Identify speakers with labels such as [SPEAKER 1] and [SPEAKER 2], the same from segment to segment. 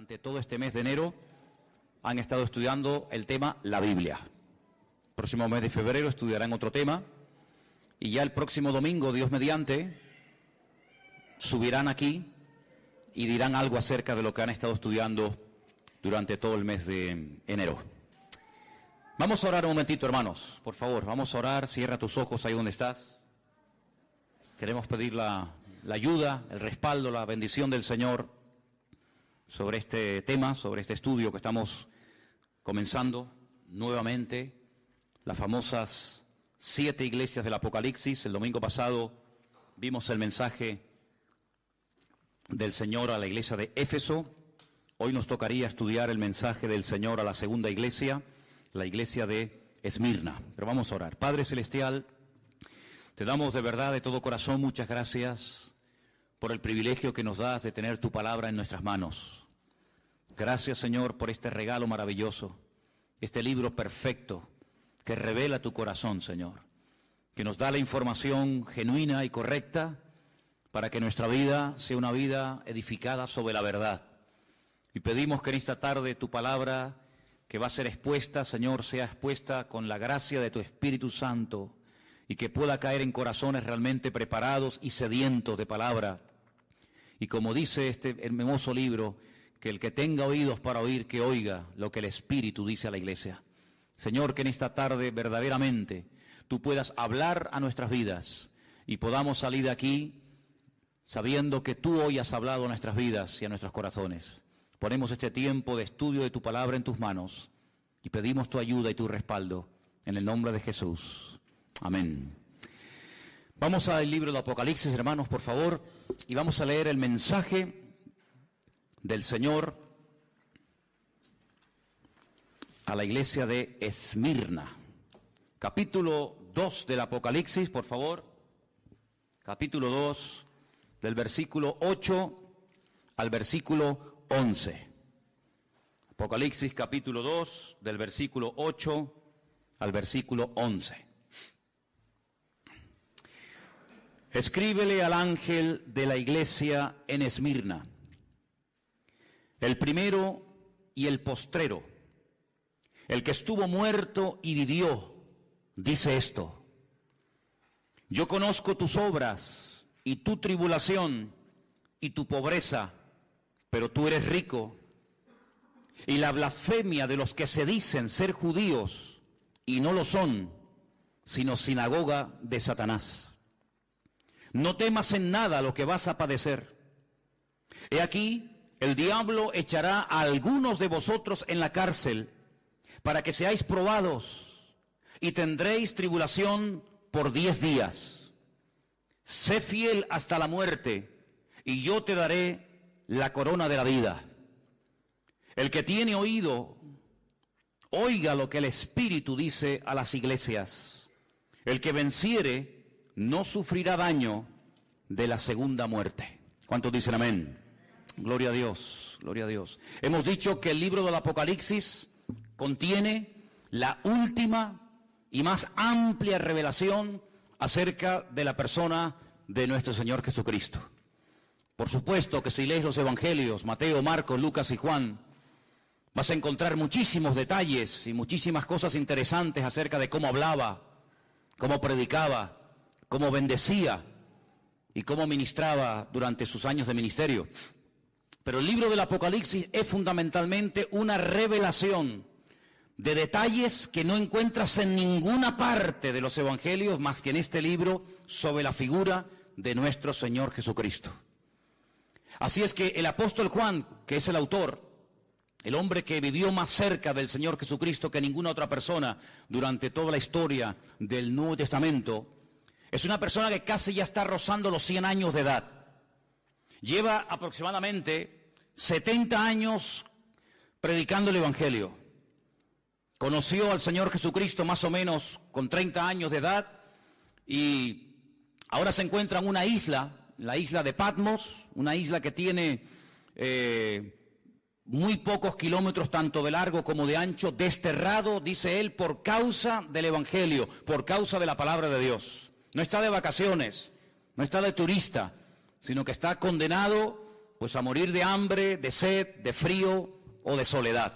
[SPEAKER 1] durante todo este mes de enero han estado estudiando el tema la Biblia. El próximo mes de febrero estudiarán otro tema y ya el próximo domingo, Dios mediante, subirán aquí y dirán algo acerca de lo que han estado estudiando durante todo el mes de enero. Vamos a orar un momentito, hermanos, por favor, vamos a orar. Cierra tus ojos ahí donde estás. Queremos pedir la ayuda, el respaldo, la bendición del Señor sobre este tema, sobre este estudio que estamos comenzando nuevamente, las famosas 7 iglesias del Apocalipsis. El domingo pasado vimos el mensaje del Señor a la iglesia de Éfeso. Hoy nos tocaría estudiar el mensaje del Señor a la segunda iglesia, la iglesia de Esmirna. Pero vamos a orar. Padre Celestial, te damos de verdad, de todo corazón, muchas gracias por el privilegio que nos das de tener tu palabra en nuestras manos. Gracias, Señor, por este regalo maravilloso, este libro perfecto que revela tu corazón, Señor, que nos da la información genuina y correcta para que nuestra vida sea una vida edificada sobre la verdad. Y pedimos que en esta tarde tu palabra que va a ser expuesta, Señor, sea expuesta con la gracia de tu Espíritu Santo y que pueda caer en corazones realmente preparados y sedientos de palabra. Y como dice este hermoso libro, que el que tenga oídos para oír, que oiga lo que el Espíritu dice a la iglesia. Señor, que en esta tarde verdaderamente tú puedas hablar a nuestras vidas y podamos salir de aquí sabiendo que tú hoy has hablado a nuestras vidas y a nuestros corazones. Ponemos este tiempo de estudio de tu palabra en tus manos y pedimos tu ayuda y tu respaldo en el nombre de Jesús. Amén. Vamos al libro de Apocalipsis, hermanos, por favor, y vamos a leer el mensaje del Señor a la iglesia de Esmirna. Capítulo 2 del Apocalipsis, por favor. Capítulo 2, del versículo 8 al versículo 11. Apocalipsis capítulo 2, del versículo 8 al versículo 11. Escríbele al ángel de la iglesia en Esmirna, el primero y el postrero, el que estuvo muerto y vivió, dice esto: yo conozco tus obras y tu tribulación y tu pobreza, pero tú eres rico, y la blasfemia de los que se dicen ser judíos y no lo son, sino sinagoga de Satanás. No temas en nada lo que vas a padecer. He aquí, el diablo echará a algunos de vosotros en la cárcel para que seáis probados y tendréis tribulación por 10 días. Sé fiel hasta la muerte y yo te daré la corona de la vida. El que tiene oído, oiga lo que el Espíritu dice a las iglesias. El que venciere no sufrirá daño de la segunda muerte. ¿Cuántos dicen amén? Gloria a Dios, gloria a Dios. Hemos dicho que el libro del Apocalipsis contiene la última y más amplia revelación acerca de la persona de nuestro Señor Jesucristo. Por supuesto que si lees los evangelios, Mateo, Marcos, Lucas y Juan, vas a encontrar muchísimos detalles y muchísimas cosas interesantes acerca de cómo hablaba, cómo predicaba, cómo bendecía y cómo ministraba durante sus años de ministerio. Pero el libro del Apocalipsis es fundamentalmente una revelación de detalles que no encuentras en ninguna parte de los evangelios más que en este libro sobre la figura de nuestro Señor Jesucristo. Así es que el apóstol Juan, que es el autor, el hombre que vivió más cerca del Señor Jesucristo que ninguna otra persona durante toda la historia del Nuevo Testamento, es una persona que casi ya está rozando los 100 años de edad. Lleva aproximadamente 70 años predicando el Evangelio. Conoció al Señor Jesucristo más o menos con 30 años de edad y ahora se encuentra en una isla, la isla de Patmos, una isla que tiene muy pocos kilómetros tanto de largo como de ancho, desterrado, dice él, por causa del Evangelio, por causa de la palabra de Dios. No está de vacaciones, no está de turista, sino que está condenado pues a morir de hambre, de sed, de frío o de soledad.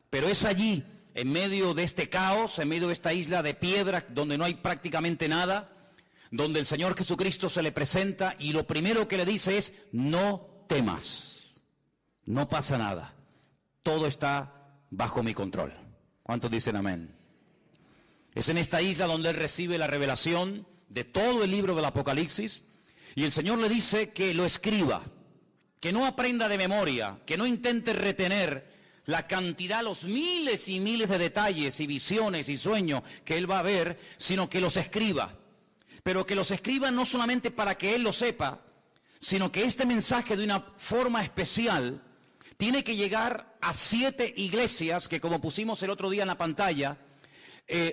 [SPEAKER 1] Pero es allí, en medio de este caos, en medio de esta isla de piedra, donde no hay prácticamente nada, donde el Señor Jesucristo se le presenta y lo primero que le dice es: no temas, no pasa nada, todo está bajo mi control. ¿Cuántos dicen amén? Es en esta isla donde él recibe la revelación de todo el libro del Apocalipsis, y el Señor le dice que lo escriba, que no aprenda de memoria, que no intente retener la cantidad, los miles y miles de detalles y visiones y sueños que él va a ver, sino que los escriba. Pero que los escriba no solamente para que él lo sepa, sino que este mensaje de una forma especial tiene que llegar a 7 iglesias que, como pusimos el otro día en la pantalla,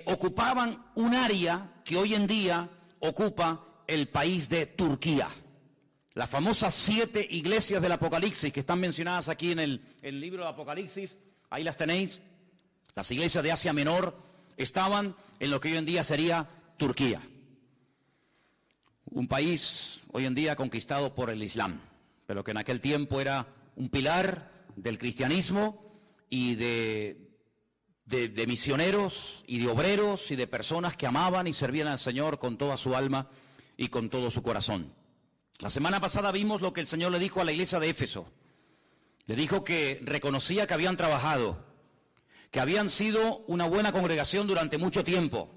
[SPEAKER 1] ocupaban un área que hoy en día ocupa el país de Turquía. Las famosas 7 iglesias del Apocalipsis que están mencionadas aquí en el libro del Apocalipsis, ahí las tenéis. Las iglesias de Asia Menor estaban en lo que hoy en día sería Turquía. Un país hoy en día conquistado por el Islam, pero que en aquel tiempo era un pilar del cristianismo y de misioneros y de obreros y de personas que amaban y servían al Señor con toda su alma y con todo su corazón. La semana pasada vimos lo que el Señor le dijo a la iglesia de Éfeso. Le dijo que reconocía que habían trabajado, que habían sido una buena congregación durante mucho tiempo,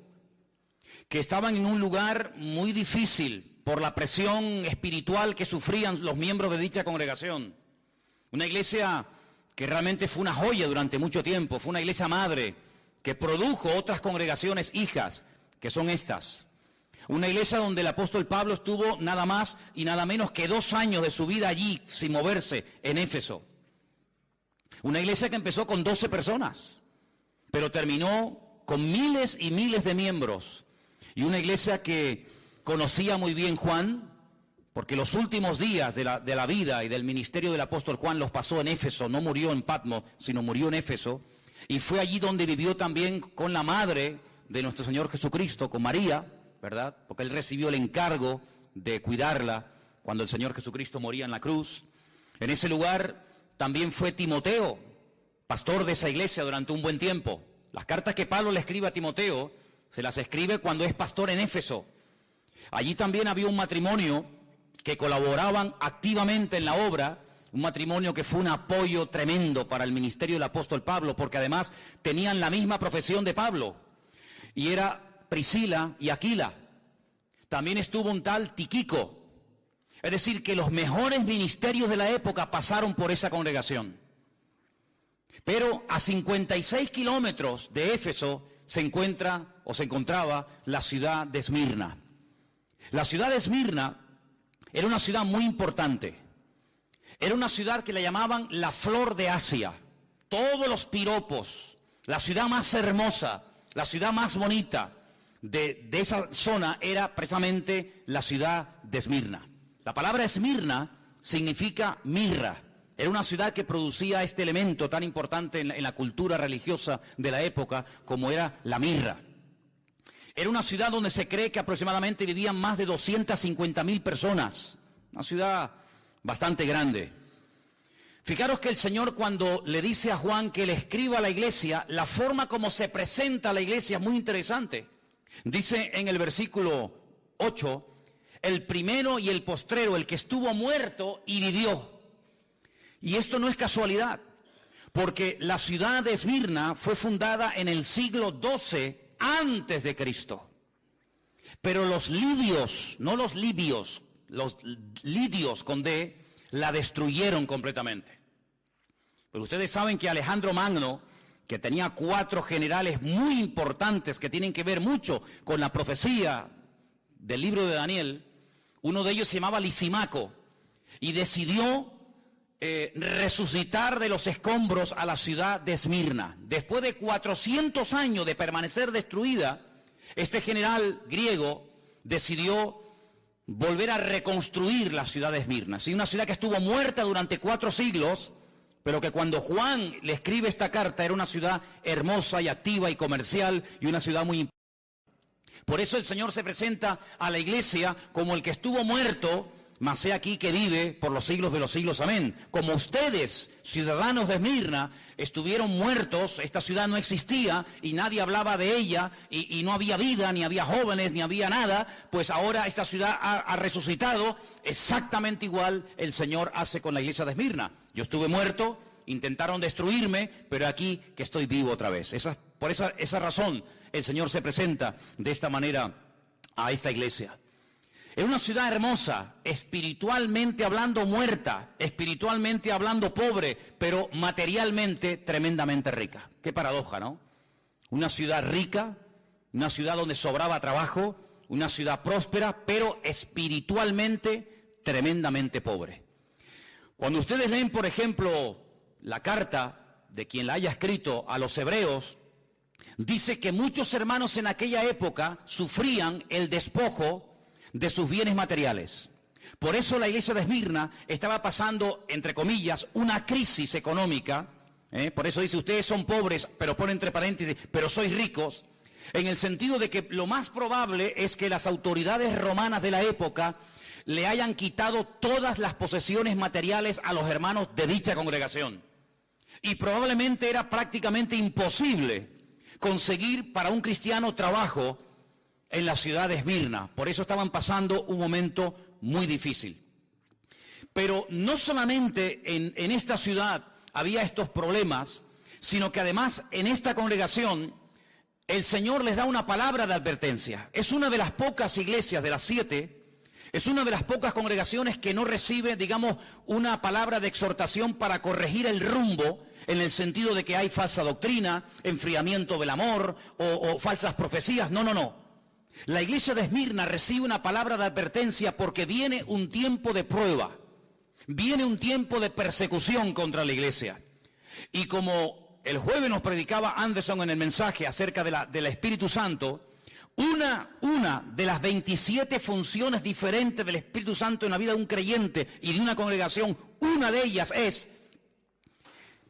[SPEAKER 1] que estaban en un lugar muy difícil por la presión espiritual que sufrían los miembros de dicha congregación. Una iglesia que realmente fue una joya durante mucho tiempo, fue una iglesia madre que produjo otras congregaciones hijas, que son estas. Una iglesia donde el apóstol Pablo estuvo nada más y nada menos que 2 años de su vida allí, sin moverse, en Éfeso. Una iglesia que empezó con 12 personas, pero terminó con miles y miles de miembros. Y una iglesia que conocía muy bien Juan, porque los últimos días de la vida y del ministerio del apóstol Juan los pasó en Éfeso. No murió en Patmos, sino murió en Éfeso. Y fue allí donde vivió también con la madre de nuestro Señor Jesucristo, con María, ¿verdad? Porque él recibió el encargo de cuidarla cuando el Señor Jesucristo moría en la cruz. En ese lugar también fue Timoteo, pastor de esa iglesia durante un buen tiempo. Las cartas que Pablo le escribe a Timoteo, se las escribe cuando es pastor en Éfeso. Allí también había un matrimonio que colaboraban activamente en la obra, un matrimonio que fue un apoyo tremendo para el ministerio del apóstol Pablo, porque además tenían la misma profesión de Pablo, y era Priscila y Aquila. También estuvo un tal Tíquico. Es decir, que los mejores ministerios de la época pasaron por esa congregación. Pero a 56 kilómetros de Éfeso se encontraba la ciudad de Esmirna. La ciudad de Esmirna era una ciudad muy importante. Era una ciudad que le llamaban la flor de Asia. Todos los piropos, la ciudad más hermosa, la ciudad más bonita de esa zona era precisamente la ciudad de Esmirna. La palabra Esmirna significa mirra. Era una ciudad que producía este elemento tan importante en la cultura religiosa de la época como era la mirra. Era una ciudad donde se cree que aproximadamente vivían más de 250.000 personas. Una ciudad bastante grande. Fijaros que el Señor, cuando le dice a Juan que le escriba a la iglesia, la forma como se presenta a la iglesia es muy interesante. Dice en el versículo 8, el primero y el postrero, el que estuvo muerto y vivió. Y esto no es casualidad, porque la ciudad de Esmirna fue fundada en el siglo XII antes de Cristo. Pero los lidios, no los libios, los lidios con D, la destruyeron completamente. Pero ustedes saben que Alejandro Magno, que tenía 4 generales muy importantes que tienen que ver mucho con la profecía del libro de Daniel, uno de ellos se llamaba Lisímaco, y decidió resucitar de los escombros a la ciudad de Esmirna. Después de 400 años de permanecer destruida, este general griego decidió volver a reconstruir la ciudad de Esmirna. Sí, una ciudad que estuvo muerta durante 4 siglos, pero que cuando Juan le escribe esta carta era una ciudad hermosa y activa y comercial y una ciudad muy importante. Por eso el Señor se presenta a la iglesia como el que estuvo muerto, mas he aquí que vive por los siglos de los siglos, amén. Como ustedes, ciudadanos de Esmirna, estuvieron muertos, esta ciudad no existía y nadie hablaba de ella y no había vida, ni había jóvenes, ni había nada, pues ahora esta ciudad ha resucitado. Exactamente igual el Señor hace con la iglesia de Esmirna. Yo estuve muerto, intentaron destruirme, pero aquí que estoy vivo otra vez. Por esa razón el Señor se presenta de esta manera a esta iglesia. Es una ciudad hermosa, espiritualmente hablando muerta, espiritualmente hablando pobre, pero materialmente tremendamente rica. Qué paradoja, ¿no? Una ciudad rica, una ciudad donde sobraba trabajo, una ciudad próspera, pero espiritualmente tremendamente pobre. Cuando ustedes leen, por ejemplo, la carta de quien la haya escrito a los hebreos, dice que muchos hermanos en aquella época sufrían el despojo de sus bienes materiales. Por eso la iglesia de Esmirna estaba pasando, entre comillas, una crisis económica. Por eso dice, ustedes son pobres, pero pone entre paréntesis, pero sois ricos, en el sentido de que lo más probable es que las autoridades romanas de la época le hayan quitado todas las posesiones materiales a los hermanos de dicha congregación. Y probablemente era prácticamente imposible conseguir para un cristiano trabajo en la ciudad de Esmirna. Por eso estaban pasando un momento muy difícil. Pero no solamente en esta ciudad había estos problemas, sino que además en esta congregación el Señor les da una palabra de advertencia. Es una de las pocas iglesias de las 7, es una de las pocas congregaciones que no recibe, digamos, una palabra de exhortación para corregir el rumbo, en el sentido de que hay falsa doctrina, enfriamiento del amor o falsas profecías. No. La iglesia de Esmirna recibe una palabra de advertencia porque viene un tiempo de prueba, viene un tiempo de persecución contra la iglesia. Y como el jueves nos predicaba Anderson en el mensaje acerca del Espíritu Santo, una de las 27 funciones diferentes del Espíritu Santo en la vida de un creyente y de una congregación, una de ellas es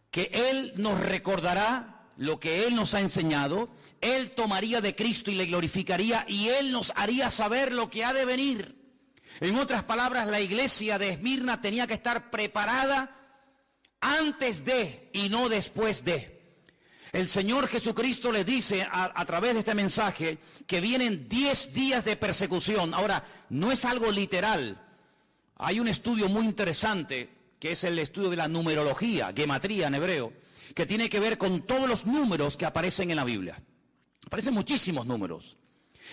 [SPEAKER 1] que Él nos recordará lo que Él nos ha enseñado, Él tomaría de Cristo y le glorificaría, y Él nos haría saber lo que ha de venir. En otras palabras, la iglesia de Esmirna tenía que estar preparada antes de y no después de. El Señor Jesucristo les dice a través de este mensaje que vienen 10 días de persecución. Ahora, no es algo literal. Hay un estudio muy interesante, que es el estudio de la numerología, gematría en hebreo, que tiene que ver con todos los números que aparecen en la Biblia. Aparecen muchísimos números.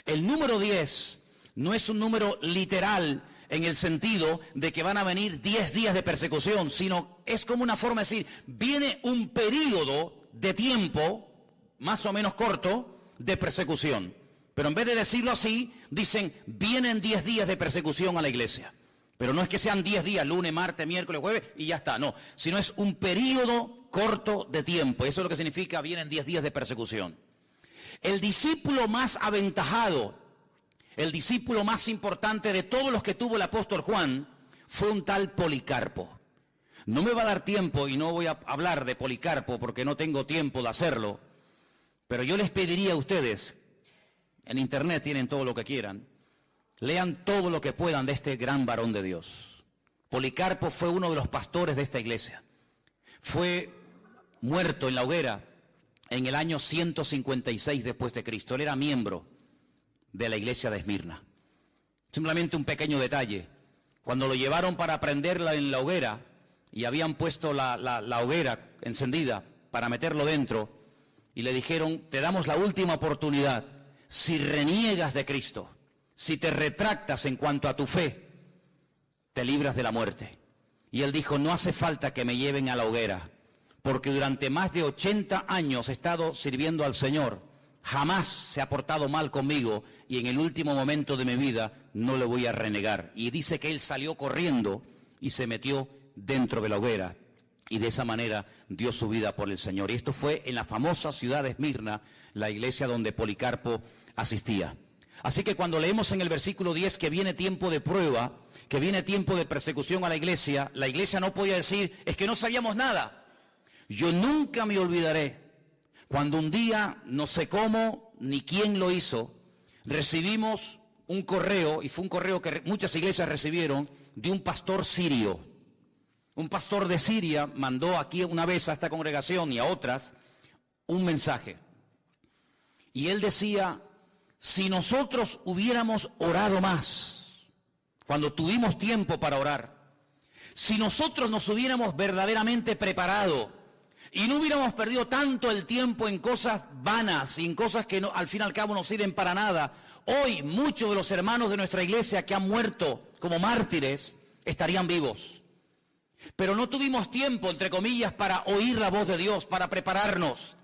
[SPEAKER 1] El número 10 no es un número literal en el sentido de que van a venir 10 días de persecución, sino es como una forma de decir, viene un periodo de tiempo, más o menos corto, de persecución. Pero en vez de decirlo así, dicen, vienen 10 días de persecución a la iglesia. Pero no es que sean 10 días, lunes, martes, miércoles, jueves, y ya está, no. Sino es un periodo corto de tiempo. Eso es lo que significa, vienen 10 días de persecución. El discípulo más aventajado, el discípulo más importante de todos los que tuvo el apóstol Juan, fue un tal Policarpo. No me va a dar tiempo y no voy a hablar de Policarpo porque no tengo tiempo de hacerlo, pero yo les pediría a ustedes, en internet tienen todo lo que quieran, lean todo lo que puedan de este gran varón de Dios. Policarpo fue uno de los pastores de esta iglesia. Fue muerto en la hoguera en el año 156 después de Cristo. Él era miembro de la iglesia de Esmirna. Simplemente un pequeño detalle. Cuando lo llevaron para prenderla en la hoguera y habían puesto la hoguera encendida para meterlo dentro y le dijeron, te damos la última oportunidad, si reniegas de Cristo, si te retractas en cuanto a tu fe, te libras de la muerte. Y él dijo, no hace falta que me lleven a la hoguera, porque durante más de 80 años he estado sirviendo al Señor, jamás se ha portado mal conmigo y en el último momento de mi vida no le voy a renegar. Y dice que él salió corriendo y se metió dentro de la hoguera y de esa manera dio su vida por el Señor. Y esto fue en la famosa ciudad de Esmirna, la iglesia donde Policarpo asistía. Así que cuando leemos en el versículo 10 que viene tiempo de prueba, que viene tiempo de persecución a la iglesia no podía decir, es que no sabíamos nada. Yo nunca me olvidaré cuando un día, no sé cómo ni quién lo hizo, recibimos un correo, y fue un correo que muchas iglesias recibieron, de un pastor sirio. Un pastor de Siria mandó aquí una vez a esta congregación y a otras un mensaje. Y él decía, si nosotros hubiéramos orado más, cuando tuvimos tiempo para orar, si nosotros nos hubiéramos verdaderamente preparado y no hubiéramos perdido tanto el tiempo en cosas vanas y en cosas que no, al fin y al cabo no sirven para nada, hoy muchos de los hermanos de nuestra iglesia que han muerto como mártires estarían vivos. Pero no tuvimos tiempo, entre comillas, para oír la voz de Dios, para prepararnos.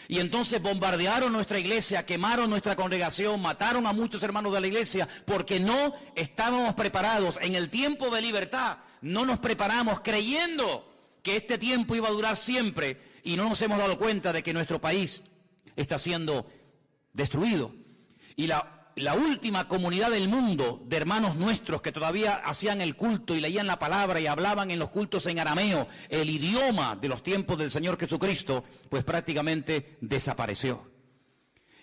[SPEAKER 1] Y entonces bombardearon nuestra iglesia, quemaron nuestra congregación, mataron a muchos hermanos de la iglesia, porque no estábamos preparados. En el tiempo de libertad no nos preparamos creyendo que este tiempo iba a durar siempre, y no nos hemos dado cuenta de que nuestro país está siendo destruido. Y la última comunidad del mundo de hermanos nuestros que todavía hacían el culto y leían la palabra y hablaban en los cultos en arameo, el idioma de los tiempos del Señor Jesucristo, pues prácticamente desapareció.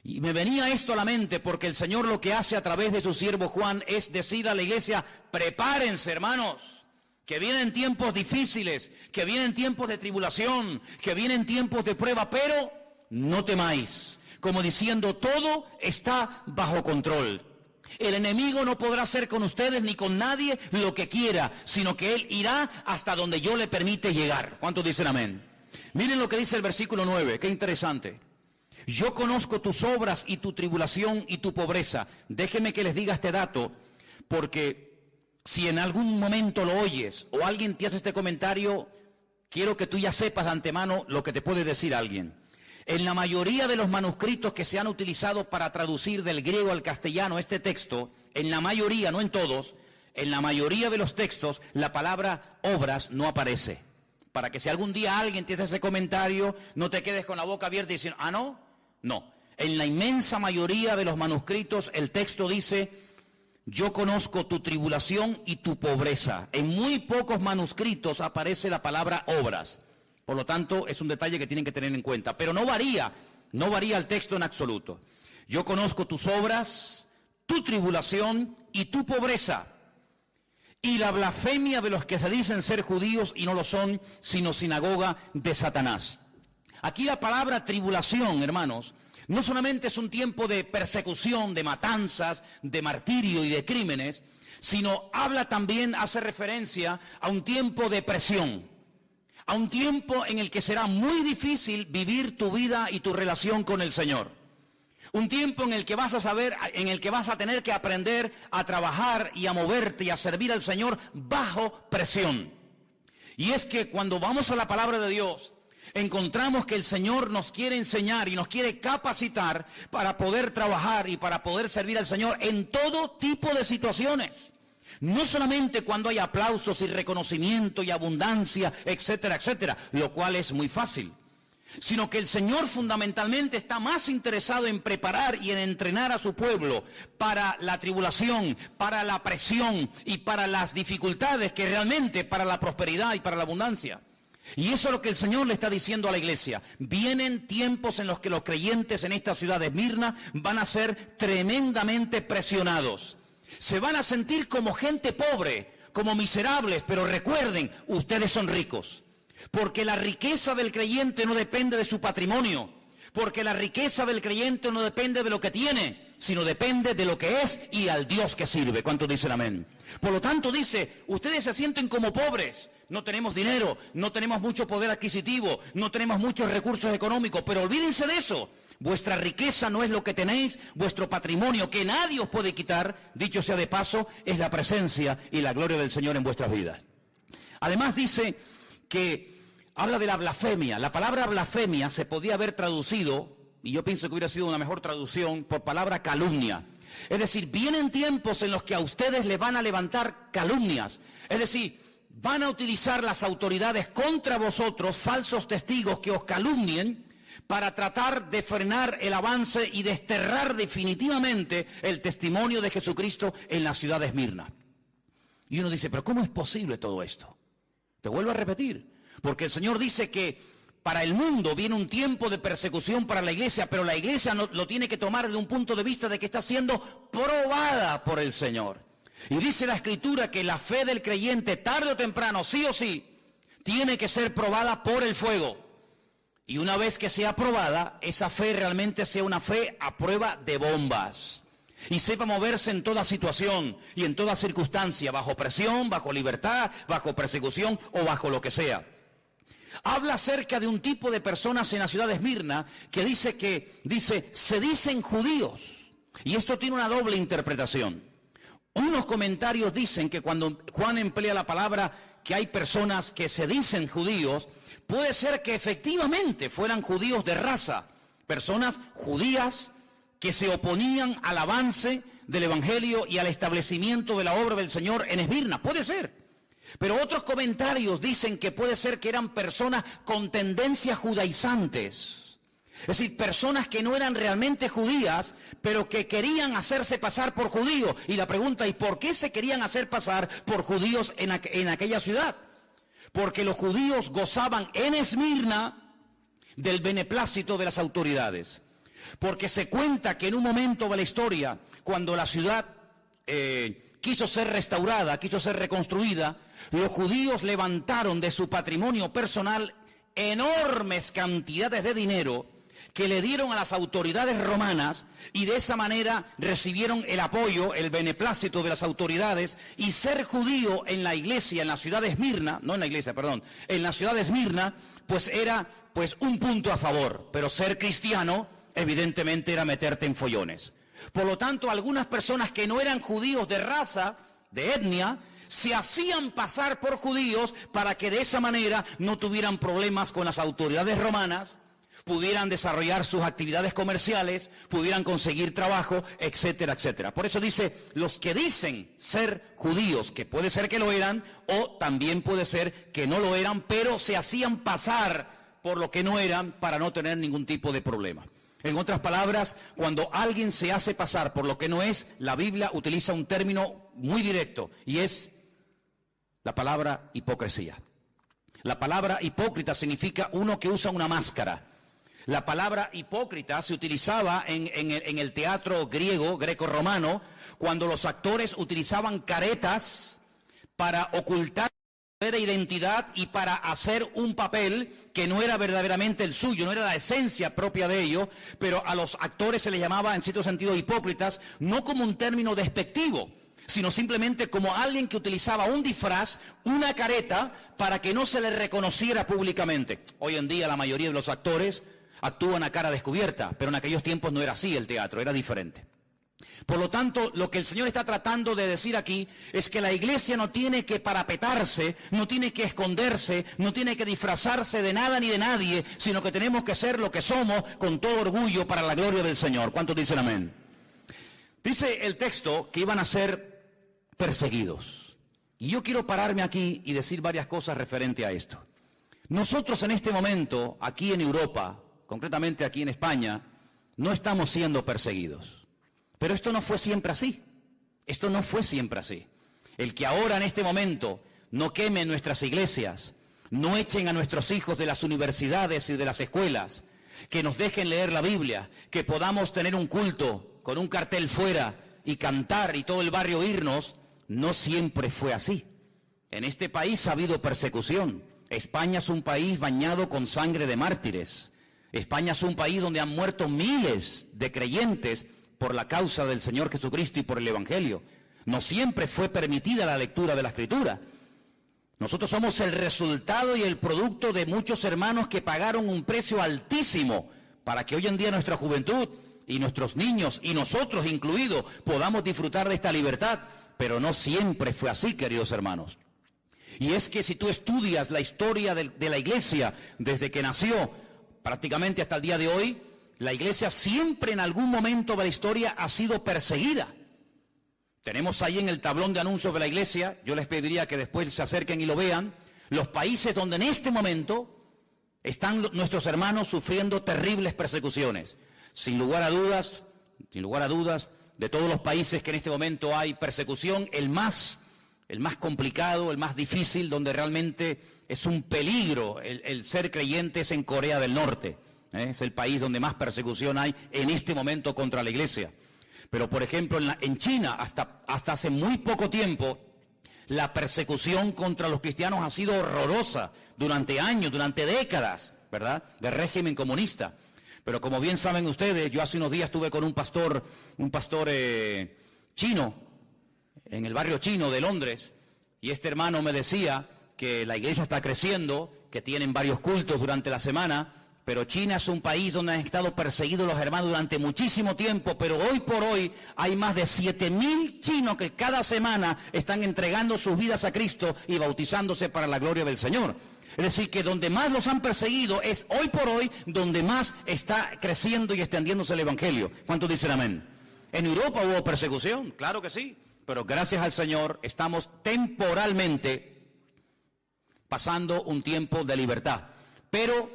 [SPEAKER 1] Y me venía esto a la mente porque el Señor lo que hace a través de su siervo Juan es decir a la iglesia, prepárense hermanos, que vienen tiempos difíciles, que vienen tiempos de tribulación, que vienen tiempos de prueba, pero no temáis. Como diciendo, todo está bajo control. El enemigo no podrá hacer con ustedes ni con nadie lo que quiera, sino que él irá hasta donde yo le permite llegar. ¿Cuántos dicen amén? Miren lo que dice el versículo 9, qué interesante. Yo conozco tus obras y tu tribulación y tu pobreza. Déjenme que les diga este dato, porque si en algún momento lo oyes o alguien te hace este comentario, quiero que tú ya sepas de antemano lo que te puede decir alguien. En la mayoría de los manuscritos que se han utilizado para traducir del griego al castellano este texto, en la mayoría, no en todos, en la mayoría de los textos, la palabra obras no aparece. Para que si algún día alguien te hace ese comentario, no te quedes con la boca abierta y diciendo, no. En la inmensa mayoría de los manuscritos, el texto dice, yo conozco tu tribulación y tu pobreza. En muy pocos manuscritos aparece la palabra obras. Por lo tanto, es un detalle que tienen que tener en cuenta. Pero no varía el texto en absoluto. Yo conozco tus obras, tu tribulación y tu pobreza, y la blasfemia de los que se dicen ser judíos y no lo son, sino sinagoga de Satanás. Aquí la palabra tribulación, hermanos, no solamente es un tiempo de persecución, de matanzas, de martirio y de crímenes, sino habla también, hace referencia a un tiempo de presión. A un tiempo en el que será muy difícil vivir tu vida y tu relación con el Señor. Un tiempo en el que vas a tener que aprender a trabajar y a moverte y a servir al Señor bajo presión. Y es que cuando vamos a la palabra de Dios, encontramos que el Señor nos quiere enseñar y nos quiere capacitar para poder trabajar y para poder servir al Señor en todo tipo de situaciones. No solamente cuando hay aplausos y reconocimiento y abundancia, etcétera, etcétera, lo cual es muy fácil, sino que el Señor fundamentalmente está más interesado en preparar y en entrenar a su pueblo para la tribulación, para la presión y para las dificultades que realmente para la prosperidad y para la abundancia. Y eso es lo que el Señor le está diciendo a la iglesia. Vienen tiempos en los que los creyentes en esta ciudad de Esmirna van a ser tremendamente presionados. Se van a sentir como gente pobre, como miserables, pero recuerden, ustedes son ricos. Porque la riqueza del creyente no depende de su patrimonio, porque la riqueza del creyente no depende de lo que tiene, sino depende de lo que es y al Dios que sirve. ¿Cuántos dicen amén? Por lo tanto dice, ustedes se sienten como pobres, no tenemos dinero, no tenemos mucho poder adquisitivo, no tenemos muchos recursos económicos, pero olvídense de eso. Vuestra riqueza no es lo que tenéis, vuestro patrimonio, que nadie os puede quitar, dicho sea de paso, es la presencia y la gloria del Señor en vuestras vidas. Además dice que habla de la blasfemia. La palabra blasfemia se podía haber traducido, y yo pienso que hubiera sido una mejor traducción, por palabra calumnia. Es decir, vienen tiempos en los que a ustedes les van a levantar calumnias. Es decir, van a utilizar las autoridades contra vosotros, falsos testigos que os calumnien, para tratar de frenar el avance y desterrar definitivamente el testimonio de Jesucristo en la ciudad de Esmirna. Y uno dice, pero ¿cómo es posible todo esto? Te vuelvo a repetir, porque el Señor dice que para el mundo viene un tiempo de persecución para la iglesia, pero la iglesia no, lo tiene que tomar desde un punto de vista de que está siendo probada por el Señor. Y dice la Escritura que la fe del creyente, tarde o temprano, sí o sí, tiene que ser probada por el fuego. Y una vez que sea probada, esa fe realmente sea una fe a prueba de bombas. Y sepa moverse en toda situación y en toda circunstancia, bajo presión, bajo libertad, bajo persecución o bajo lo que sea. Habla acerca de un tipo de personas en la ciudad de Esmirna que dice, se dicen judíos. Y esto tiene una doble interpretación. Unos comentarios dicen que cuando Juan emplea la palabra que hay personas que se dicen judíos, puede ser que efectivamente fueran judíos de raza, personas judías que se oponían al avance del Evangelio y al establecimiento de la obra del Señor en Esmirna. Puede ser. Pero otros comentarios dicen que puede ser que eran personas con tendencias judaizantes. Es decir, personas que no eran realmente judías, pero que querían hacerse pasar por judíos. Y la pregunta es, ¿por qué se querían hacer pasar por judíos en aquella ciudad? Porque los judíos gozaban en Esmirna del beneplácito de las autoridades. Porque se cuenta que en un momento de la historia, cuando la ciudad quiso ser restaurada, quiso ser reconstruida, los judíos levantaron de su patrimonio personal enormes cantidades de dinero que le dieron a las autoridades romanas y de esa manera recibieron el apoyo, el beneplácito de las autoridades, y ser judío en la iglesia, en la ciudad de Esmirna, no en la iglesia, perdón, en la ciudad de Esmirna, pues era un punto a favor, pero ser cristiano evidentemente era meterte en follones. Por lo tanto, algunas personas que no eran judíos de raza, de etnia, se hacían pasar por judíos para que de esa manera no tuvieran problemas con las autoridades romanas, pudieran desarrollar sus actividades comerciales, pudieran conseguir trabajo, etcétera, etcétera. Por eso dice, los que dicen ser judíos, que puede ser que lo eran, o también puede ser que no lo eran, pero se hacían pasar por lo que no eran para no tener ningún tipo de problema. En otras palabras, cuando alguien se hace pasar por lo que no es, la Biblia utiliza un término muy directo, y es la palabra hipocresía. La palabra hipócrita significa uno que usa una máscara. La palabra hipócrita se utilizaba en el teatro greco-romano, cuando los actores utilizaban caretas para ocultar su verdadera identidad y para hacer un papel que no era verdaderamente el suyo, no era la esencia propia de ello, pero a los actores se les llamaba en cierto sentido hipócritas, no como un término despectivo, sino simplemente como alguien que utilizaba un disfraz, una careta, para que no se le reconociera públicamente. Hoy en día la mayoría de los actores actúan a cara descubierta, pero en aquellos tiempos no era así el teatro, era diferente. Por lo tanto, lo que el Señor está tratando de decir aquí es que la iglesia no tiene que parapetarse, no tiene que esconderse, no tiene que disfrazarse de nada ni de nadie, sino que tenemos que ser lo que somos con todo orgullo para la gloria del Señor. ¿Cuántos dicen amén? Dice el texto que iban a ser perseguidos. Y yo quiero pararme aquí y decir varias cosas referente a esto. Nosotros en este momento, aquí en Europa, concretamente aquí en España, no estamos siendo perseguidos. Pero esto no fue siempre así. Esto no fue siempre así. El que ahora en este momento no quemen nuestras iglesias, no echen a nuestros hijos de las universidades y de las escuelas, que nos dejen leer la Biblia, que podamos tener un culto con un cartel fuera y cantar y todo el barrio oírnos, no siempre fue así. En este país ha habido persecución. España es un país bañado con sangre de mártires. España es un país donde han muerto miles de creyentes por la causa del Señor Jesucristo y por el Evangelio. No siempre fue permitida la lectura de la Escritura. Nosotros somos el resultado y el producto de muchos hermanos que pagaron un precio altísimo para que hoy en día nuestra juventud y nuestros niños, y nosotros incluidos, podamos disfrutar de esta libertad. Pero no siempre fue así, queridos hermanos. Y es que si tú estudias la historia de la iglesia desde que nació prácticamente hasta el día de hoy, la iglesia siempre en algún momento de la historia ha sido perseguida. Tenemos ahí en el tablón de anuncios de la iglesia, yo les pediría que después se acerquen y lo vean, los países donde en este momento están nuestros hermanos sufriendo terribles persecuciones. Sin lugar a dudas, de todos los países que en este momento hay persecución, el más complicado, el más difícil, donde realmente es un peligro el ser creyente, es en Corea del Norte. Es el país donde más persecución hay en este momento contra la iglesia. Pero por ejemplo en China, hasta hace muy poco tiempo, la persecución contra los cristianos ha sido horrorosa durante años, durante décadas, ¿verdad?, del régimen comunista. Pero como bien saben ustedes, yo hace unos días estuve con un pastor chino, en el barrio chino de Londres, y este hermano me decía que la iglesia está creciendo, que tienen varios cultos durante la semana, pero China es un país donde han estado perseguidos los hermanos durante muchísimo tiempo, pero hoy por hoy hay más de 7,000 chinos que cada semana están entregando sus vidas a Cristo y bautizándose para la gloria del Señor. Es decir, que donde más los han perseguido es hoy por hoy donde más está creciendo y extendiéndose el Evangelio. ¿Cuántos dicen amén? ¿En Europa hubo persecución? Claro que sí, pero gracias al Señor estamos temporalmente pasando un tiempo de libertad. Pero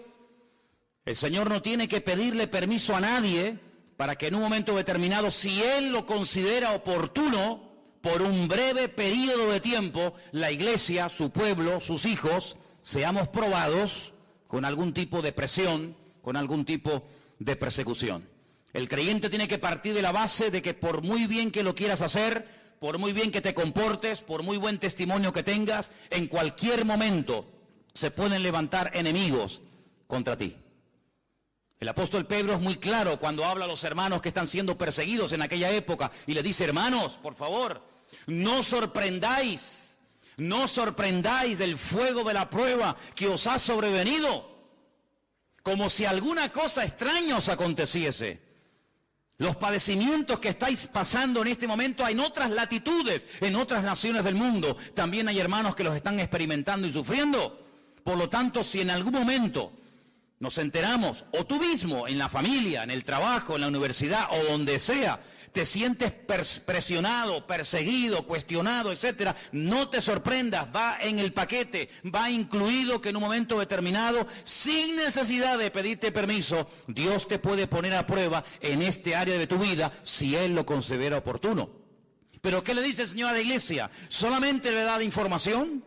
[SPEAKER 1] el Señor no tiene que pedirle permiso a nadie para que en un momento determinado, si Él lo considera oportuno, por un breve periodo de tiempo, la iglesia, su pueblo, sus hijos, seamos probados con algún tipo de presión, con algún tipo de persecución. El creyente tiene que partir de la base de que por muy bien que lo quieras hacer, por muy bien que te comportes, por muy buen testimonio que tengas, en cualquier momento se pueden levantar enemigos contra ti. El apóstol Pedro es muy claro cuando habla a los hermanos que están siendo perseguidos en aquella época y le dice: hermanos, por favor, no sorprendáis del fuego de la prueba que os ha sobrevenido, como si alguna cosa extraña os aconteciese. Los padecimientos que estáis pasando en este momento en otras latitudes, en otras naciones del mundo, también hay hermanos que los están experimentando y sufriendo. Por lo tanto, si en algún momento nos enteramos, o tú mismo, en la familia, en el trabajo, en la universidad, o donde sea, te sientes presionado, perseguido, cuestionado, etcétera, no te sorprendas, va en el paquete, va incluido que en un momento determinado, sin necesidad de pedirte permiso, Dios te puede poner a prueba en este área de tu vida si Él lo considera oportuno. ¿Pero qué le dice el Señor a la iglesia? ¿Solamente le da la información?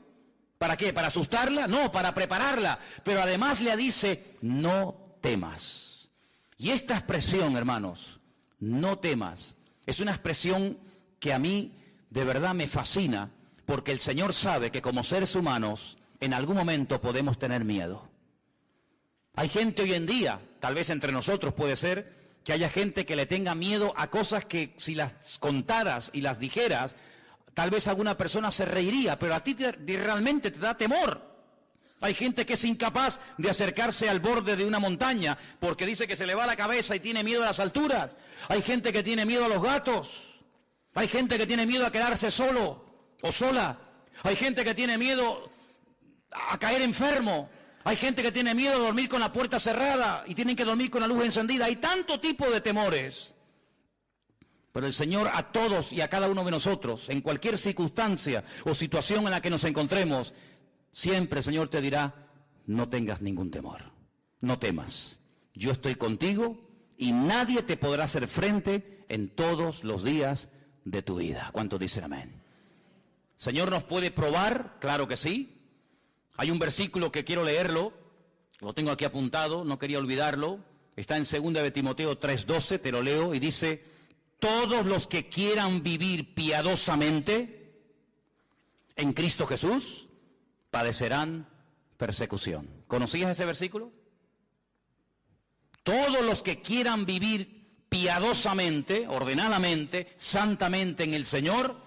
[SPEAKER 1] ¿Para qué? ¿Para asustarla? No, para prepararla. Pero además le dice: no temas. Y esta expresión, hermanos, no temas, es una expresión que a mí de verdad me fascina, porque el Señor sabe que como seres humanos en algún momento podemos tener miedo. Hay gente hoy en día, tal vez entre nosotros puede ser, que haya gente que le tenga miedo a cosas que si las contaras y las dijeras, tal vez alguna persona se reiría, pero a ti realmente te da temor. Hay gente que es incapaz de acercarse al borde de una montaña porque dice que se le va la cabeza y tiene miedo a las alturas. Hay gente que tiene miedo a los gatos. Hay gente que tiene miedo a quedarse solo o sola. Hay gente que tiene miedo a caer enfermo. Hay gente que tiene miedo a dormir con la puerta cerrada y tienen que dormir con la luz encendida. Hay tanto tipo de temores. Pero el Señor a todos y a cada uno de nosotros, en cualquier circunstancia o situación en la que nos encontremos, siempre el Señor te dirá: no tengas ningún temor, no temas. Yo estoy contigo y nadie te podrá hacer frente en todos los días de tu vida. ¿Cuántos dicen amén? ¿Señor nos puede probar? Claro que sí. Hay un versículo que quiero leerlo, lo tengo aquí apuntado, no quería olvidarlo. Está en 2 de Timoteo 3:12, te lo leo y dice: todos los que quieran vivir piadosamente en Cristo Jesús padecerán persecución. ¿Conocías ese versículo? Todos los que quieran vivir piadosamente, ordenadamente, santamente en el Señor,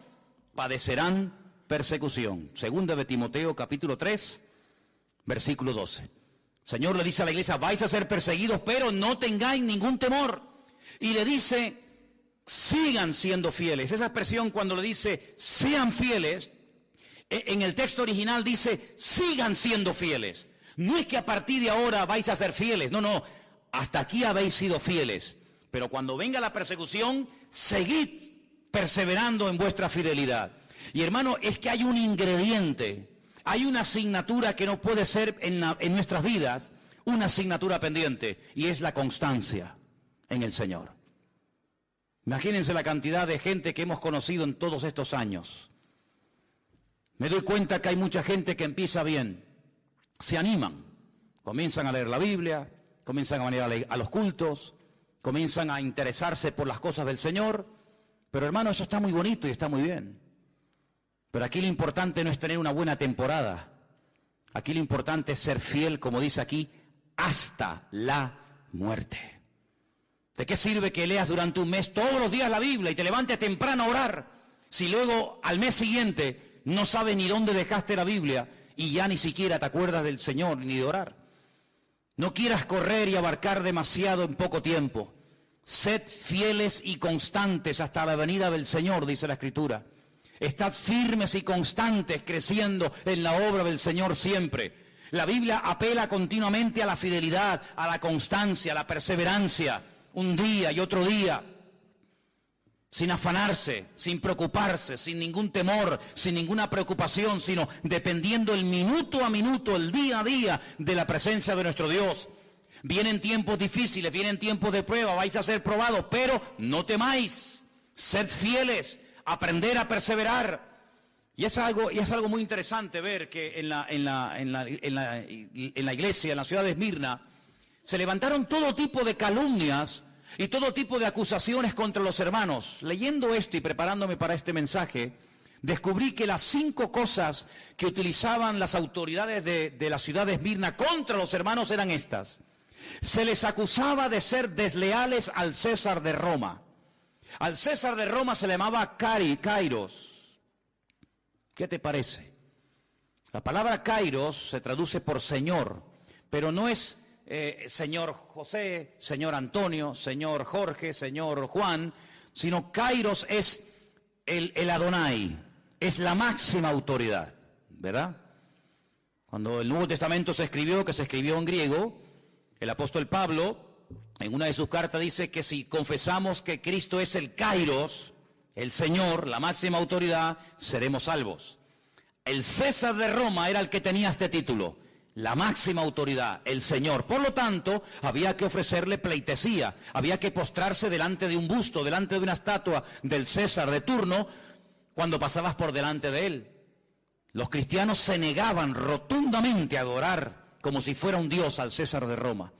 [SPEAKER 1] padecerán persecución. 2 de Timoteo capítulo 3, versículo 12. El Señor le dice a la iglesia: vais a ser perseguidos, pero no tengáis ningún temor. Y le dice: sigan siendo fieles. Esa expresión cuando le dice sean fieles, en el texto original dice sigan siendo fieles. No es que a partir de ahora vais a ser fieles, no, hasta aquí habéis sido fieles. Pero cuando venga la persecución, seguid perseverando en vuestra fidelidad. Y hermano, es que hay un ingrediente, hay una asignatura que no puede ser en nuestras vidas, una asignatura pendiente, y es la constancia en el Señor. Imagínense la cantidad de gente que hemos conocido en todos estos años. Me doy cuenta que hay mucha gente que empieza bien, se animan, comienzan a leer la Biblia, comienzan a venir a los cultos, comienzan a interesarse por las cosas del Señor, Pero hermano, eso está muy bonito y está muy bien. Pero aquí lo importante no es tener una buena temporada. Aquí lo importante es ser fiel, como dice aquí, hasta la muerte. ¿De qué sirve que leas durante un mes todos los días la Biblia y te levantes temprano a orar, si luego al mes siguiente no sabes ni dónde dejaste la Biblia y ya ni siquiera te acuerdas del Señor ni de orar? No quieras correr y abarcar demasiado en poco tiempo. Sed fieles y constantes hasta la venida del Señor, dice la Escritura. Estad firmes y constantes creciendo en la obra del Señor siempre. La Biblia apela continuamente a la fidelidad, a la constancia, a la perseverancia. Un día y otro día, sin afanarse, sin preocuparse, sin ningún temor, sin ninguna preocupación, sino dependiendo el minuto a minuto, el día a día de la presencia de nuestro Dios. Vienen tiempos difíciles, vienen tiempos de prueba, vais a ser probados, pero no temáis, sed fieles, aprender a perseverar. Y es algo muy interesante ver que en la iglesia, en la ciudad de Esmirna, se levantaron todo tipo de calumnias y todo tipo de acusaciones contra los hermanos. Leyendo esto y preparándome para este mensaje, descubrí que las 5 cosas que utilizaban las autoridades de la ciudad de Esmirna contra los hermanos eran estas. Se les acusaba de ser desleales al César de Roma. Al César de Roma se le llamaba Kairos. ¿Qué te parece? La palabra Kairos se traduce por señor, pero no es señor José, señor Antonio, señor Jorge, señor Juan, sino Kairos es el Adonai, es la máxima autoridad, ¿verdad? Cuando el Nuevo Testamento se escribió, que se escribió en griego, el apóstol Pablo, en una de sus cartas dice que si confesamos que Cristo es el Kairos, el Señor, la máxima autoridad, seremos salvos. El César de Roma era el que tenía este título, la máxima autoridad, el Señor. Por lo tanto, había que ofrecerle pleitesía, había que postrarse delante de un busto, delante de una estatua del César de turno, cuando pasabas por delante de él. Los cristianos se negaban rotundamente a adorar como si fuera un dios al César de Roma.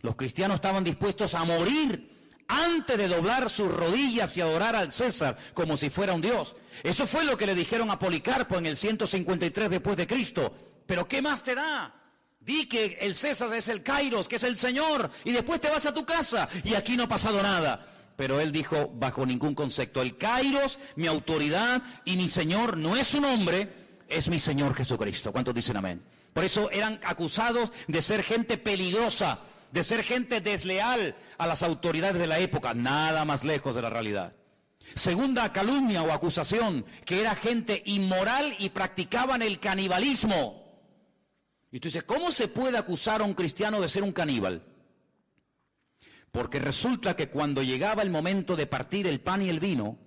[SPEAKER 1] Los cristianos estaban dispuestos a morir antes de doblar sus rodillas y adorar al César como si fuera un dios. Eso fue lo que le dijeron a Policarpo en el 153 después de Cristo. Pero ¿qué más te da? Di que el César es el Kairos, que es el Señor, y después te vas a tu casa y aquí no ha pasado nada. Pero él dijo, bajo ningún concepto, el Kairos, mi autoridad y mi Señor no es un hombre, es mi Señor Jesucristo. ¿Cuántos dicen amén? Por eso eran acusados de ser gente peligrosa, de ser gente desleal a las autoridades de la época, nada más lejos de la realidad. Segunda calumnia o acusación, que era gente inmoral y practicaban el canibalismo. Y tú dices, ¿cómo se puede acusar a un cristiano de ser un caníbal? Porque resulta que cuando llegaba el momento de partir el pan y el vino,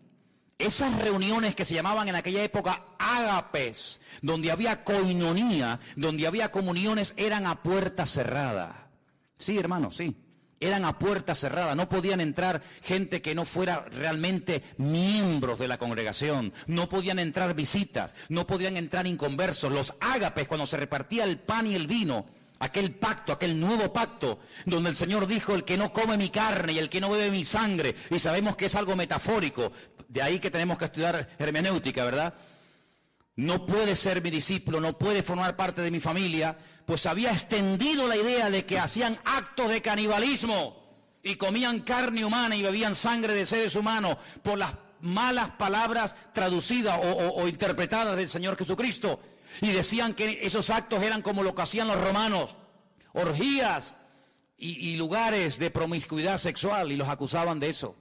[SPEAKER 1] esas reuniones que se llamaban en aquella época ágapes, donde había coinonía, donde había comuniones, eran a puerta cerrada. Sí, hermano, sí. Eran a puerta cerrada, no podían entrar gente que no fuera realmente miembros de la congregación, no podían entrar visitas, no podían entrar inconversos. Los ágapes, cuando se repartía el pan y el vino, aquel pacto, aquel nuevo pacto, donde el Señor dijo, el que no come mi carne y el que no bebe mi sangre, y sabemos que es algo metafórico, de ahí que tenemos que estudiar hermenéutica, ¿verdad? No puede ser mi discípulo, no puede formar parte de mi familia, pues había extendido la idea de que hacían actos de canibalismo y comían carne humana y bebían sangre de seres humanos por las malas palabras traducidas o interpretadas del Señor Jesucristo. Y decían que esos actos eran como lo que hacían los romanos, orgías y lugares de promiscuidad sexual, y los acusaban de eso.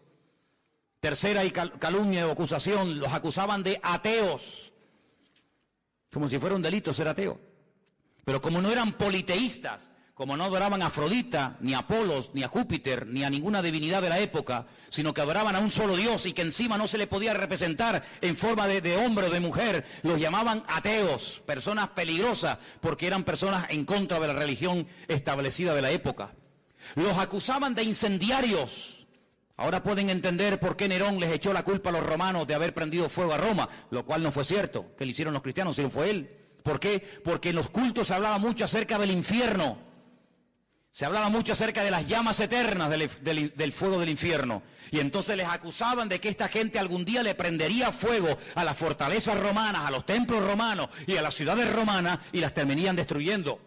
[SPEAKER 1] Tercera y calumnia o acusación, los acusaban de ateos. Como si fuera un delito ser ateo. Pero como no eran politeístas, como no adoraban a Afrodita, ni a Apolos, ni a Júpiter, ni a ninguna divinidad de la época, sino que adoraban a un solo Dios y que encima no se le podía representar en forma de hombre o de mujer, los llamaban ateos, personas peligrosas, porque eran personas en contra de la religión establecida de la época. Los acusaban de incendiarios. Ahora pueden entender por qué Nerón les echó la culpa a los romanos de haber prendido fuego a Roma, lo cual no fue cierto, que lo hicieron los cristianos, sino fue él. ¿Por qué? Porque en los cultos se hablaba mucho acerca del infierno. Se hablaba mucho acerca de las llamas eternas del fuego del infierno. Y entonces les acusaban de que esta gente algún día le prendería fuego a las fortalezas romanas, a los templos romanos y a las ciudades romanas y las terminarían destruyendo.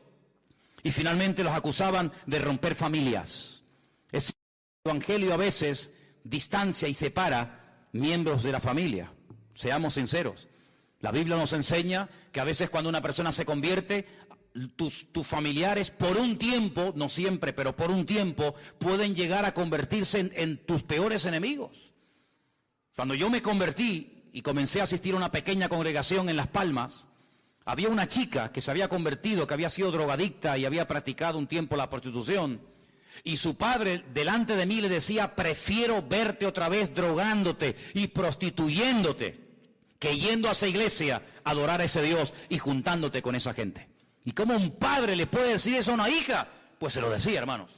[SPEAKER 1] Y finalmente los acusaban de romper familias. Es decir, el Evangelio a veces distancia y separa miembros de la familia. Seamos sinceros. La Biblia nos enseña que a veces cuando una persona se convierte, tus familiares por un tiempo, no siempre, pero por un tiempo, pueden llegar a convertirse en tus peores enemigos. Cuando yo me convertí y comencé a asistir a una pequeña congregación en Las Palmas, había una chica que se había convertido, que había sido drogadicta y había practicado un tiempo la prostitución. Y su padre delante de mí le decía: prefiero verte otra vez drogándote y prostituyéndote que yendo a esa iglesia a adorar a ese Dios y juntándote con esa gente. ¿Y cómo un padre le puede decir eso a una hija? Pues se lo decía, hermanos.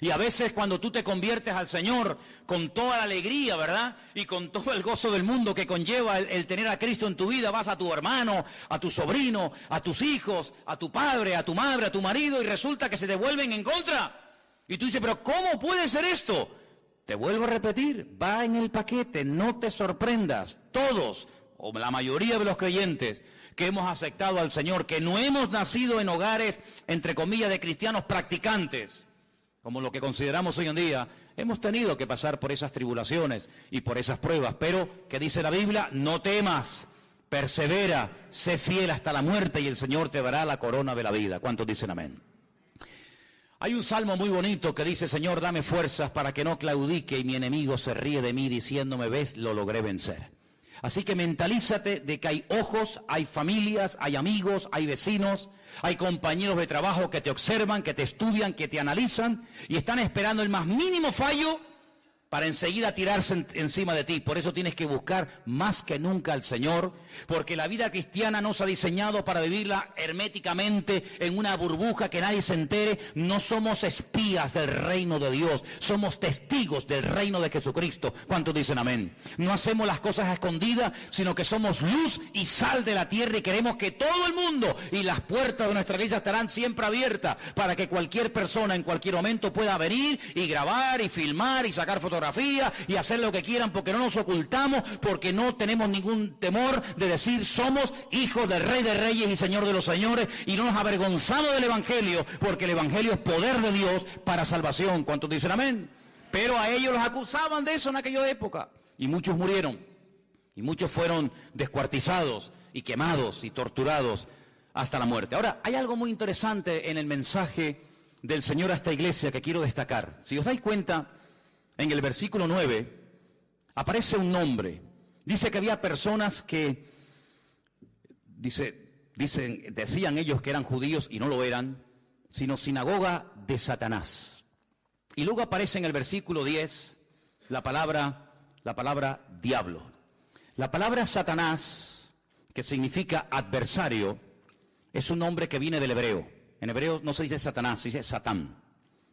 [SPEAKER 1] Y a veces cuando tú te conviertes al Señor con toda la alegría, ¿verdad? Y con todo el gozo del mundo que conlleva el tener a Cristo en tu vida, vas a tu hermano, a tu sobrino, a tus hijos, a tu padre, a tu madre, a tu marido, y resulta que se te vuelven en contra. Y tú dices: pero ¿cómo puede ser esto? Te vuelvo a repetir, va en el paquete, no te sorprendas. Todos, o la mayoría de los creyentes que hemos aceptado al Señor, que no hemos nacido en hogares, entre comillas, de cristianos practicantes, como lo que consideramos hoy en día, hemos tenido que pasar por esas tribulaciones y por esas pruebas. Pero, ¿qué dice la Biblia? No temas, persevera, sé fiel hasta la muerte y el Señor te dará la corona de la vida. ¿Cuántos dicen amén? Hay un salmo muy bonito que dice: Señor, dame fuerzas para que no claudique y mi enemigo se ríe de mí diciéndome: ves, lo logré vencer. Así que mentalízate de que hay ojos, hay familias, hay amigos, hay vecinos, hay compañeros de trabajo que te observan, que te estudian, que te analizan y están esperando el más mínimo fallo para enseguida tirarse encima de ti. Por eso tienes que buscar más que nunca al Señor, porque la vida cristiana no se ha diseñado para vivirla herméticamente en una burbuja que nadie se entere. No somos espías del reino de Dios, somos testigos del reino de Jesucristo. ¿Cuántos dicen amén? No hacemos las cosas a escondidas, sino que somos luz y sal de la tierra y queremos que todo el mundo y las puertas de nuestra iglesia estarán siempre abiertas para que cualquier persona en cualquier momento pueda venir y grabar y filmar y sacar fotografías y hacer lo que quieran, porque no nos ocultamos, porque no tenemos ningún temor de decir: somos hijos del Rey de Reyes y Señor de los Señores, y no nos avergonzamos del Evangelio, porque el Evangelio es poder de Dios para salvación. ¿Cuántos dicen amén? Pero a ellos los acusaban de eso en aquella época, y muchos murieron, y muchos fueron descuartizados y quemados y torturados hasta la muerte. Ahora, hay algo muy interesante en el mensaje del Señor a esta iglesia que quiero destacar. Si os dais cuenta, en el versículo 9 aparece un nombre. Dice que había personas que, decían ellos que eran judíos y no lo eran, sino sinagoga de Satanás. Y luego aparece en el versículo 10 la palabra diablo. La palabra Satanás, que significa adversario, es un nombre que viene del hebreo. En hebreo no se dice Satanás, se dice Satán,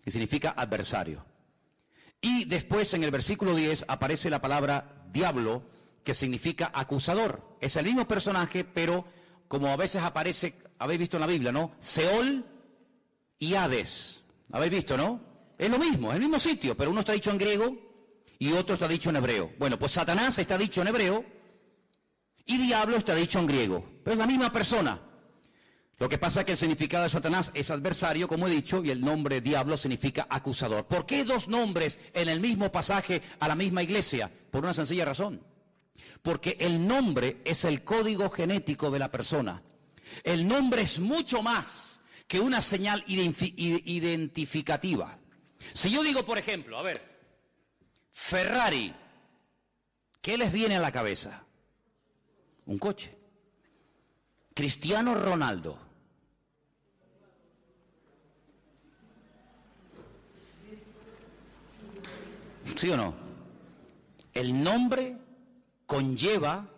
[SPEAKER 1] que significa adversario. Y después en el versículo 10 aparece la palabra diablo, que significa acusador. Es el mismo personaje, pero como a veces aparece, habéis visto en la Biblia, ¿no? Seol y Hades. ¿Habéis visto, no? Es lo mismo, es el mismo sitio, pero uno está dicho en griego y otro está dicho en hebreo. Bueno, pues Satanás está dicho en hebreo y diablo está dicho en griego, pero es la misma persona. Lo que pasa es que el significado de Satanás es adversario, como he dicho, y el nombre diablo significa acusador. ¿Por qué dos nombres en el mismo pasaje a la misma iglesia? Por una sencilla razón. Porque el nombre es el código genético de la persona. El nombre es mucho más que una señal identificativa. Si yo digo, por ejemplo, a ver, Ferrari, ¿qué les viene a la cabeza? Un coche. Cristiano Ronaldo. ¿Sí o no? El nombre conlleva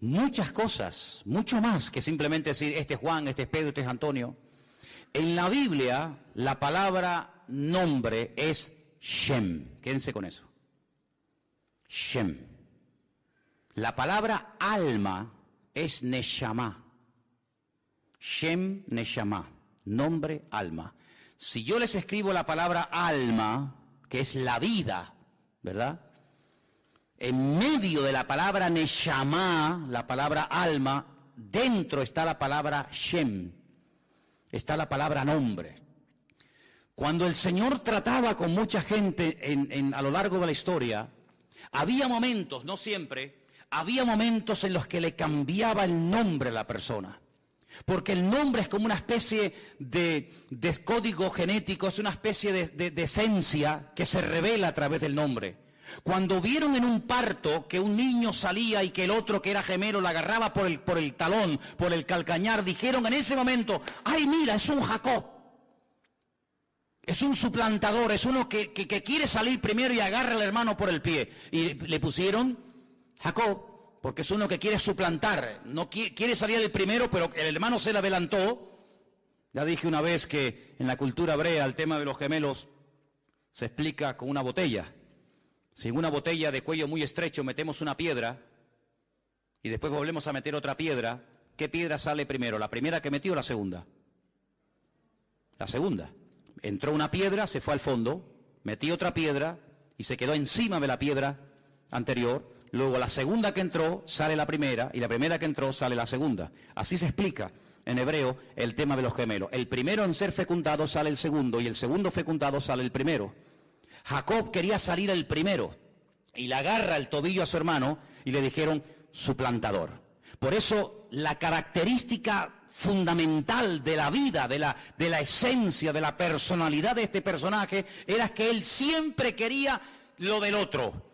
[SPEAKER 1] muchas cosas, mucho más que simplemente decir: este es Juan, este es Pedro, este es Antonio. En la Biblia, la palabra nombre es Shem. Quédense con eso. Shem. La palabra alma es Neshama. Shem, Neshama. Nombre, alma. Si yo les escribo la palabra alma, que es la vida, ¿verdad? En medio de la palabra neshama, la palabra alma, dentro está la palabra Shem, está la palabra nombre. Cuando el Señor trataba con mucha gente a lo largo de la historia, había momentos, no siempre, había momentos en los que le cambiaba el nombre a la persona. Porque el nombre es como una especie de código genético, es una especie de esencia que se revela a través del nombre. Cuando vieron en un parto que un niño salía y que el otro que era gemelo la agarraba por el talón, por el calcañar, dijeron en ese momento, ¡ay, mira, es un Jacob! Es un suplantador, es uno que quiere salir primero y agarra al hermano por el pie. Y le pusieron Jacob, porque es uno que quiere suplantar, no quiere salir del primero, pero el hermano se le adelantó. Ya dije una vez que en la cultura hebrea el tema de los gemelos se explica con una botella. Si en una botella de cuello muy estrecho metemos una piedra y después volvemos a meter otra piedra, ¿qué piedra sale primero? ¿La primera que metió o la segunda? La segunda. Entró una piedra, se fue al fondo, metí otra piedra y se quedó encima de la piedra anterior. Luego la segunda que entró sale la primera y la primera que entró sale la segunda. Así se explica en hebreo el tema de los gemelos. El primero en ser fecundado sale el segundo y el segundo fecundado sale el primero. Jacob quería salir el primero y le agarra el tobillo a su hermano y le dijeron suplantador. Por eso la característica fundamental de la vida, de la esencia, de la personalidad de este personaje era que él siempre quería lo del otro.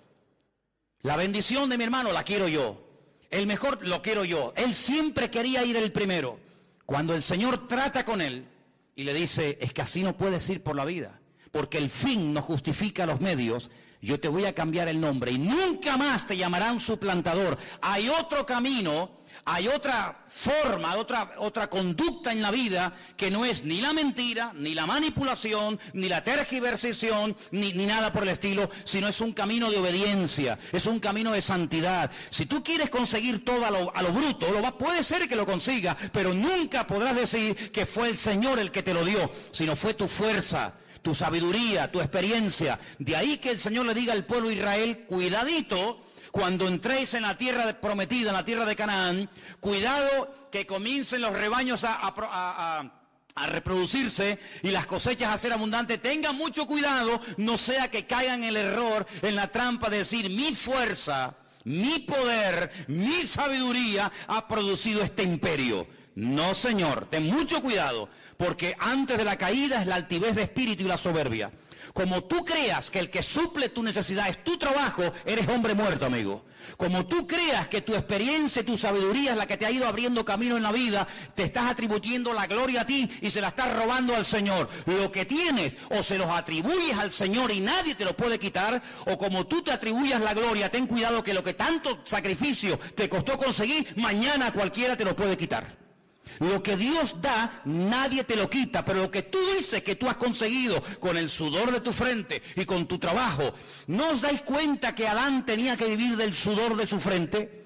[SPEAKER 1] La bendición de mi hermano la quiero yo. El mejor lo quiero yo. Él siempre quería ir el primero. Cuando el Señor trata con él y le dice, es que así no puedes ir por la vida, porque el fin no justifica los medios, yo te voy a cambiar el nombre y nunca más te llamarán suplantador. Hay otro camino, hay otra forma, otra conducta en la vida que no es ni la mentira, ni la manipulación, ni la tergiversación, ni nada por el estilo, sino es un camino de obediencia, es un camino de santidad. Si tú quieres conseguir todo a lo bruto, puede ser que lo consigas, pero nunca podrás decir que fue el Señor el que te lo dio, sino fue tu fuerza, tu sabiduría, tu experiencia. De ahí que el Señor le diga al pueblo de Israel, cuidadito, cuando entréis en la tierra prometida, en la tierra de Canaán, cuidado que comiencen los rebaños a reproducirse y las cosechas a ser abundantes. Tengan mucho cuidado, no sea que caigan en el error, en la trampa de decir, mi fuerza, mi poder, mi sabiduría ha producido este imperio. No, Señor, ten mucho cuidado, porque antes de la caída es la altivez de espíritu y la soberbia. Como tú creas que el que suple tu necesidad es tu trabajo, eres hombre muerto, amigo. Como tú creas que tu experiencia y tu sabiduría es la que te ha ido abriendo camino en la vida, te estás atribuyendo la gloria a ti y se la estás robando al Señor. Lo que tienes, o se los atribuyes al Señor y nadie te lo puede quitar, o como tú te atribuyas la gloria, ten cuidado que lo que tanto sacrificio te costó conseguir, mañana cualquiera te lo puede quitar. Lo que Dios da, nadie te lo quita, pero lo que tú dices que tú has conseguido con el sudor de tu frente y con tu trabajo, ¿no os dais cuenta que Adán tenía que vivir del sudor de su frente?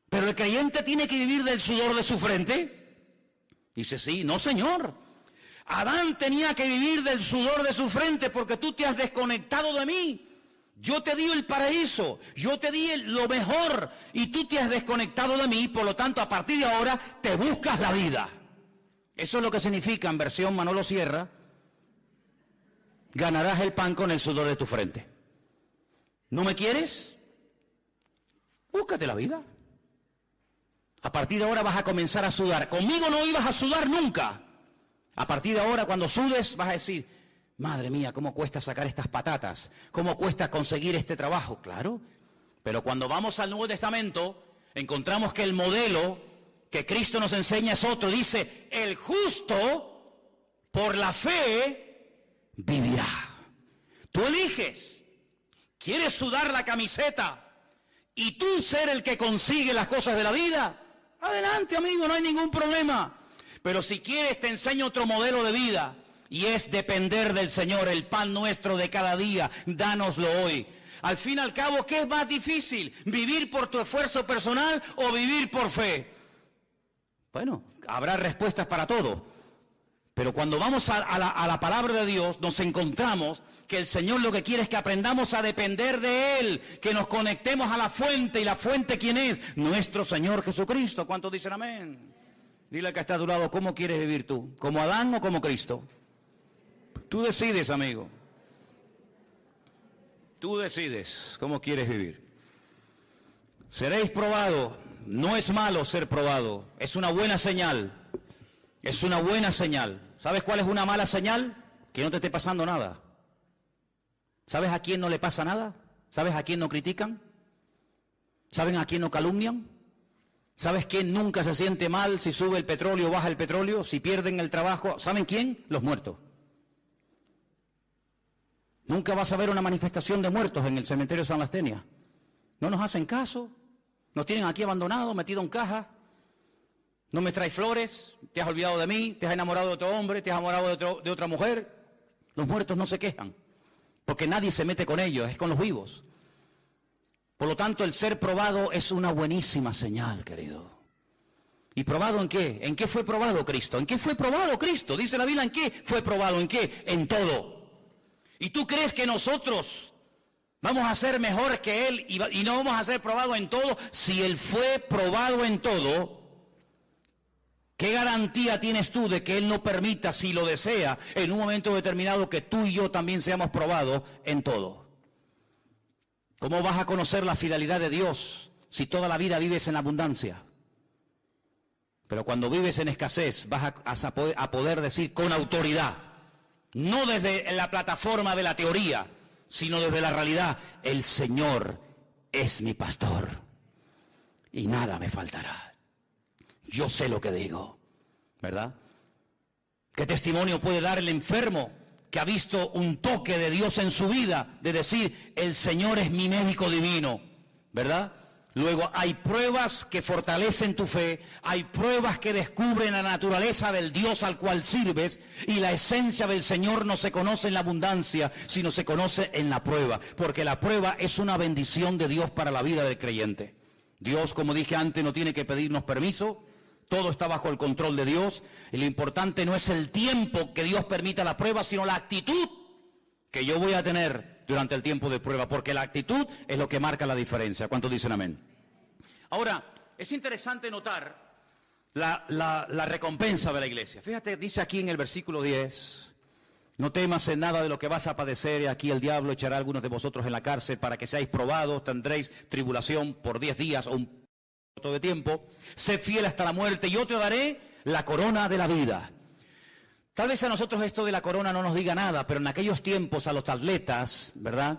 [SPEAKER 1] ¿Pero el creyente tiene que vivir del sudor de su frente? Dice, sí, no, Señor. Adán tenía que vivir del sudor de su frente porque tú te has desconectado de mí. Yo te di el paraíso, yo te di lo mejor y tú te has desconectado de mí, por lo tanto a partir de ahora te buscas la vida. Eso es lo que significa en versión Manolo Sierra, ganarás el pan con el sudor de tu frente. ¿No me quieres? Búscate la vida. A partir de ahora vas a comenzar a sudar. Conmigo no ibas a sudar nunca. A partir de ahora cuando sudes vas a decir, madre mía, ¿cómo cuesta sacar estas patatas? ¿Cómo cuesta conseguir este trabajo? Claro, pero cuando vamos al Nuevo Testamento, encontramos que el modelo que Cristo nos enseña es otro. Dice, el justo por la fe vivirá. Tú eliges. ¿Quieres sudar la camiseta y tú ser el que consigue las cosas de la vida? Adelante, amigo, no hay ningún problema. Pero si quieres, te enseño otro modelo de vida. Y es depender del Señor, el pan nuestro de cada día, dánoslo hoy. Al fin y al cabo, ¿qué es más difícil? ¿Vivir por tu esfuerzo personal o vivir por fe? Bueno, habrá respuestas para todo. Pero cuando vamos a la palabra de Dios, nos encontramos que el Señor lo que quiere es que aprendamos a depender de Él, que nos conectemos a la fuente. ¿Y la fuente quién es? Nuestro Señor Jesucristo. ¿Cuántos dicen amén? Dile al que está a tu lado, ¿cómo quieres vivir tú? ¿Como Adán o como Cristo? Tú decides, amigo. Tú decides cómo quieres vivir. Seréis probados. No es malo ser probado. Es una buena señal. Es una buena señal. ¿Sabes cuál es una mala señal? Que no te esté pasando nada. ¿Sabes a quién no le pasa nada? ¿Sabes a quién no critican? ¿Saben a quién no calumnian? ¿Sabes quién nunca se siente mal si sube el petróleo o baja el petróleo? Si pierden el trabajo. ¿Saben quién? Los muertos. Nunca vas a ver una manifestación de muertos en el cementerio de San Lastenia. No nos hacen caso. Nos tienen aquí abandonados, metidos en caja. No me traes flores, te has olvidado de mí, te has enamorado de otro hombre, te has enamorado de otra mujer. Los muertos no se quejan, porque nadie se mete con ellos, es con los vivos. Por lo tanto, el ser probado es una buenísima señal, querido. ¿Y probado en qué? ¿En qué fue probado Cristo? ¿En qué fue probado Cristo? Dice la Biblia, ¿en qué fue probado? ¿En qué? En todo. ¿Y tú crees que nosotros vamos a ser mejores que Él y no vamos a ser probados en todo? Si Él fue probado en todo, ¿qué garantía tienes tú de que Él no permita, si lo desea, en un momento determinado que tú y yo también seamos probados en todo? ¿Cómo vas a conocer la fidelidad de Dios si toda la vida vives en abundancia? Pero cuando vives en escasez vas a poder decir con autoridad, no desde la plataforma de la teoría, sino desde la realidad, el Señor es mi pastor y nada me faltará. Yo sé lo que digo, ¿verdad? ¿Qué testimonio puede dar el enfermo que ha visto un toque de Dios en su vida, de decir, el Señor es mi médico divino, ¿verdad? Luego hay pruebas que fortalecen tu fe, hay pruebas que descubren la naturaleza del Dios al cual sirves, y la esencia del Señor no se conoce en la abundancia, sino se conoce en la prueba, porque la prueba es una bendición de Dios para la vida del creyente. Dios, como dije antes, no tiene que pedirnos permiso, todo está bajo el control de Dios, y lo importante no es el tiempo que Dios permita la prueba, sino la actitud que yo voy a tener durante el tiempo de prueba, porque la actitud es lo que marca la diferencia. ¿Cuántos dicen amén? Ahora, es interesante notar la recompensa de la iglesia. Fíjate, dice aquí en el versículo 10, no temas en nada de lo que vas a padecer, y aquí el diablo echará a algunos de vosotros en la cárcel para que seáis probados, tendréis tribulación por 10 días o un poco de tiempo, sed fiel hasta la muerte y yo te daré la corona de la vida. Tal vez a nosotros esto de la corona no nos diga nada, pero en aquellos tiempos a los atletas, ¿verdad?,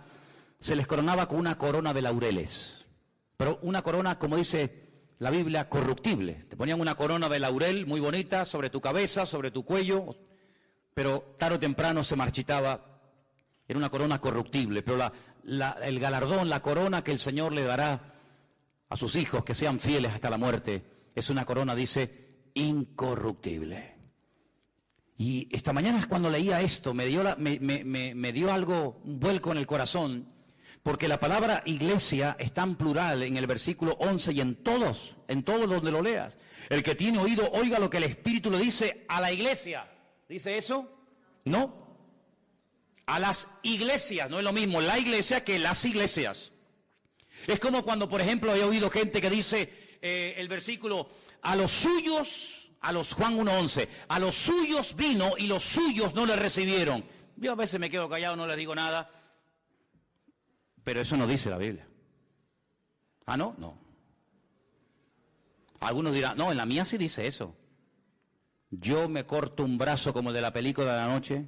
[SPEAKER 1] se les coronaba con una corona de laureles. Pero una corona, como dice la Biblia, corruptible. Te ponían una corona de laurel muy bonita sobre tu cabeza, sobre tu cuello, pero tarde o temprano se marchitaba. Era una corona corruptible, pero el galardón, la corona que el Señor le dará a sus hijos que sean fieles hasta la muerte, es una corona, dice, incorruptible. Y esta mañana cuando leía esto, me dio algo, un vuelco en el corazón, porque la palabra iglesia está en plural en el versículo 11 y en todos donde lo leas. El que tiene oído, oiga lo que el Espíritu le dice a la iglesia. ¿Dice eso? No. A las iglesias, no es lo mismo la iglesia que las iglesias. Es como cuando, por ejemplo, he oído gente que dice el versículo, a los suyos, a los Juan 1:11, a los suyos vino y los suyos no le recibieron. Yo a veces me quedo callado, no les digo nada. Pero eso no dice la Biblia. ¿Ah, no? No. Algunos dirán, no, en la mía sí dice eso. Yo me corto un brazo como el de la película de la noche,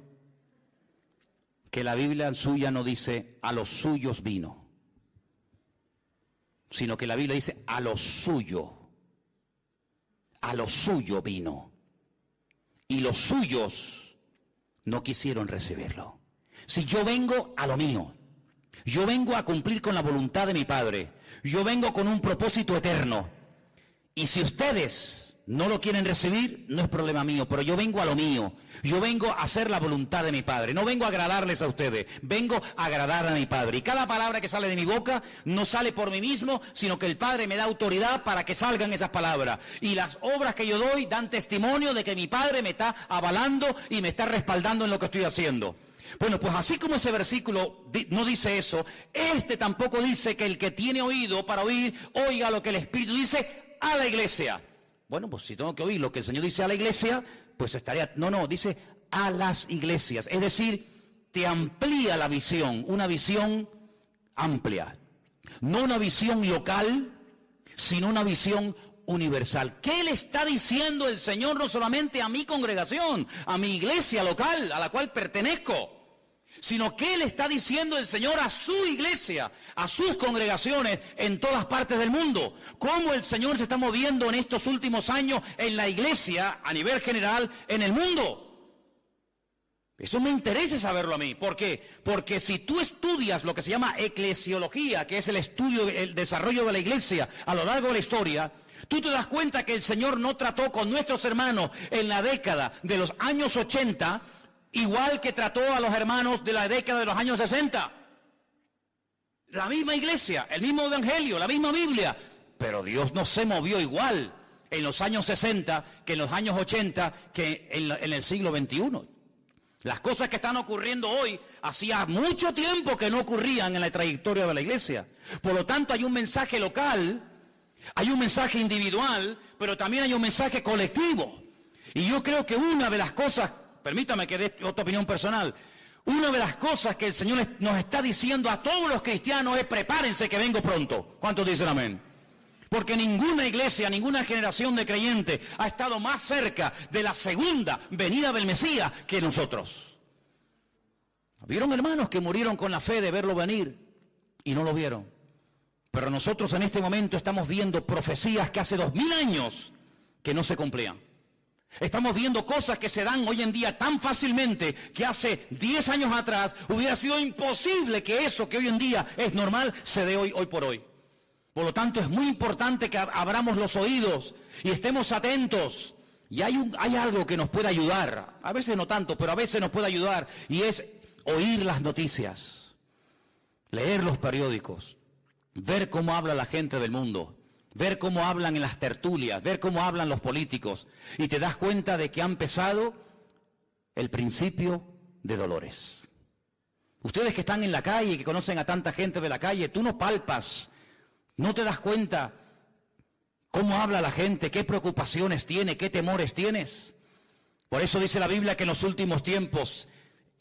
[SPEAKER 1] que la Biblia suya no dice, a los suyos vino, sino que la Biblia dice, a lo suyo vino. Y los suyos no quisieron recibirlo. Si yo vengo a lo mío, yo vengo a cumplir con la voluntad de mi Padre. Yo vengo con un propósito eterno. Y si ustedes no lo quieren recibir, no es problema mío, pero yo vengo a lo mío. Yo vengo a hacer la voluntad de mi Padre. No vengo a agradarles a ustedes, vengo a agradar a mi Padre. Y cada palabra que sale de mi boca no sale por mí mismo, sino que el Padre me da autoridad para que salgan esas palabras. Y las obras que yo doy dan testimonio de que mi Padre me está avalando y me está respaldando en lo que estoy haciendo. Bueno, pues así como ese versículo no dice eso, este tampoco dice que el que tiene oído para oír, oiga lo que el Espíritu dice a la iglesia. Bueno, pues si tengo que oír lo que el Señor dice a la iglesia, pues estaría... No, dice a las iglesias. Es decir, te amplía la visión, una visión amplia. No una visión local, sino una visión universal. ¿Qué le está diciendo el Señor no solamente a mi congregación, a mi iglesia local, a la cual pertenezco? Sino que le está diciendo el Señor a su iglesia, a sus congregaciones en todas partes del mundo. Cómo el Señor se está moviendo en estos últimos años en la iglesia, a nivel general, en el mundo. Eso me interesa saberlo a mí. ¿Por qué? Porque si tú estudias lo que se llama eclesiología, que es el estudio, el desarrollo de la iglesia a lo largo de la historia, tú te das cuenta que el Señor no trató con nuestros hermanos en la década de los años 80, igual que trató a los hermanos de la década de los años 60. La misma iglesia, el mismo evangelio, la misma Biblia. Pero Dios no se movió igual en los años 60 que en los años 80 que en el siglo XXI. Las cosas que están ocurriendo hoy hacía mucho tiempo que no ocurrían en la trayectoria de la iglesia. Por lo tanto, hay un mensaje local, hay un mensaje individual, pero también hay un mensaje colectivo. Y yo creo que una de las cosas, permítame que dé otra opinión personal, una de las cosas que el Señor nos está diciendo a todos los cristianos es: prepárense que vengo pronto. ¿Cuántos dicen amén? Porque ninguna iglesia, ninguna generación de creyentes ha estado más cerca de la segunda venida del Mesías que nosotros. ¿Vieron hermanos que murieron con la fe de verlo venir y no lo vieron? Pero nosotros en este momento estamos viendo profecías que hace 2000 años que no se cumplían. Estamos viendo cosas que se dan hoy en día tan fácilmente que hace 10 años atrás hubiera sido imposible que eso que hoy en día es normal se dé hoy por hoy. Por lo tanto, es muy importante que abramos los oídos y estemos atentos. Y hay algo que nos puede ayudar, a veces no tanto, pero a veces nos puede ayudar, y es oír las noticias, leer los periódicos, ver cómo habla la gente del mundo, ver cómo hablan en las tertulias, ver cómo hablan los políticos, y te das cuenta de que ha empezado el principio de dolores. Ustedes que están en la calle y que conocen a tanta gente de la calle, tú no palpas, no te das cuenta cómo habla la gente, qué preocupaciones tiene, qué temores tienes. Por eso dice la Biblia que en los últimos tiempos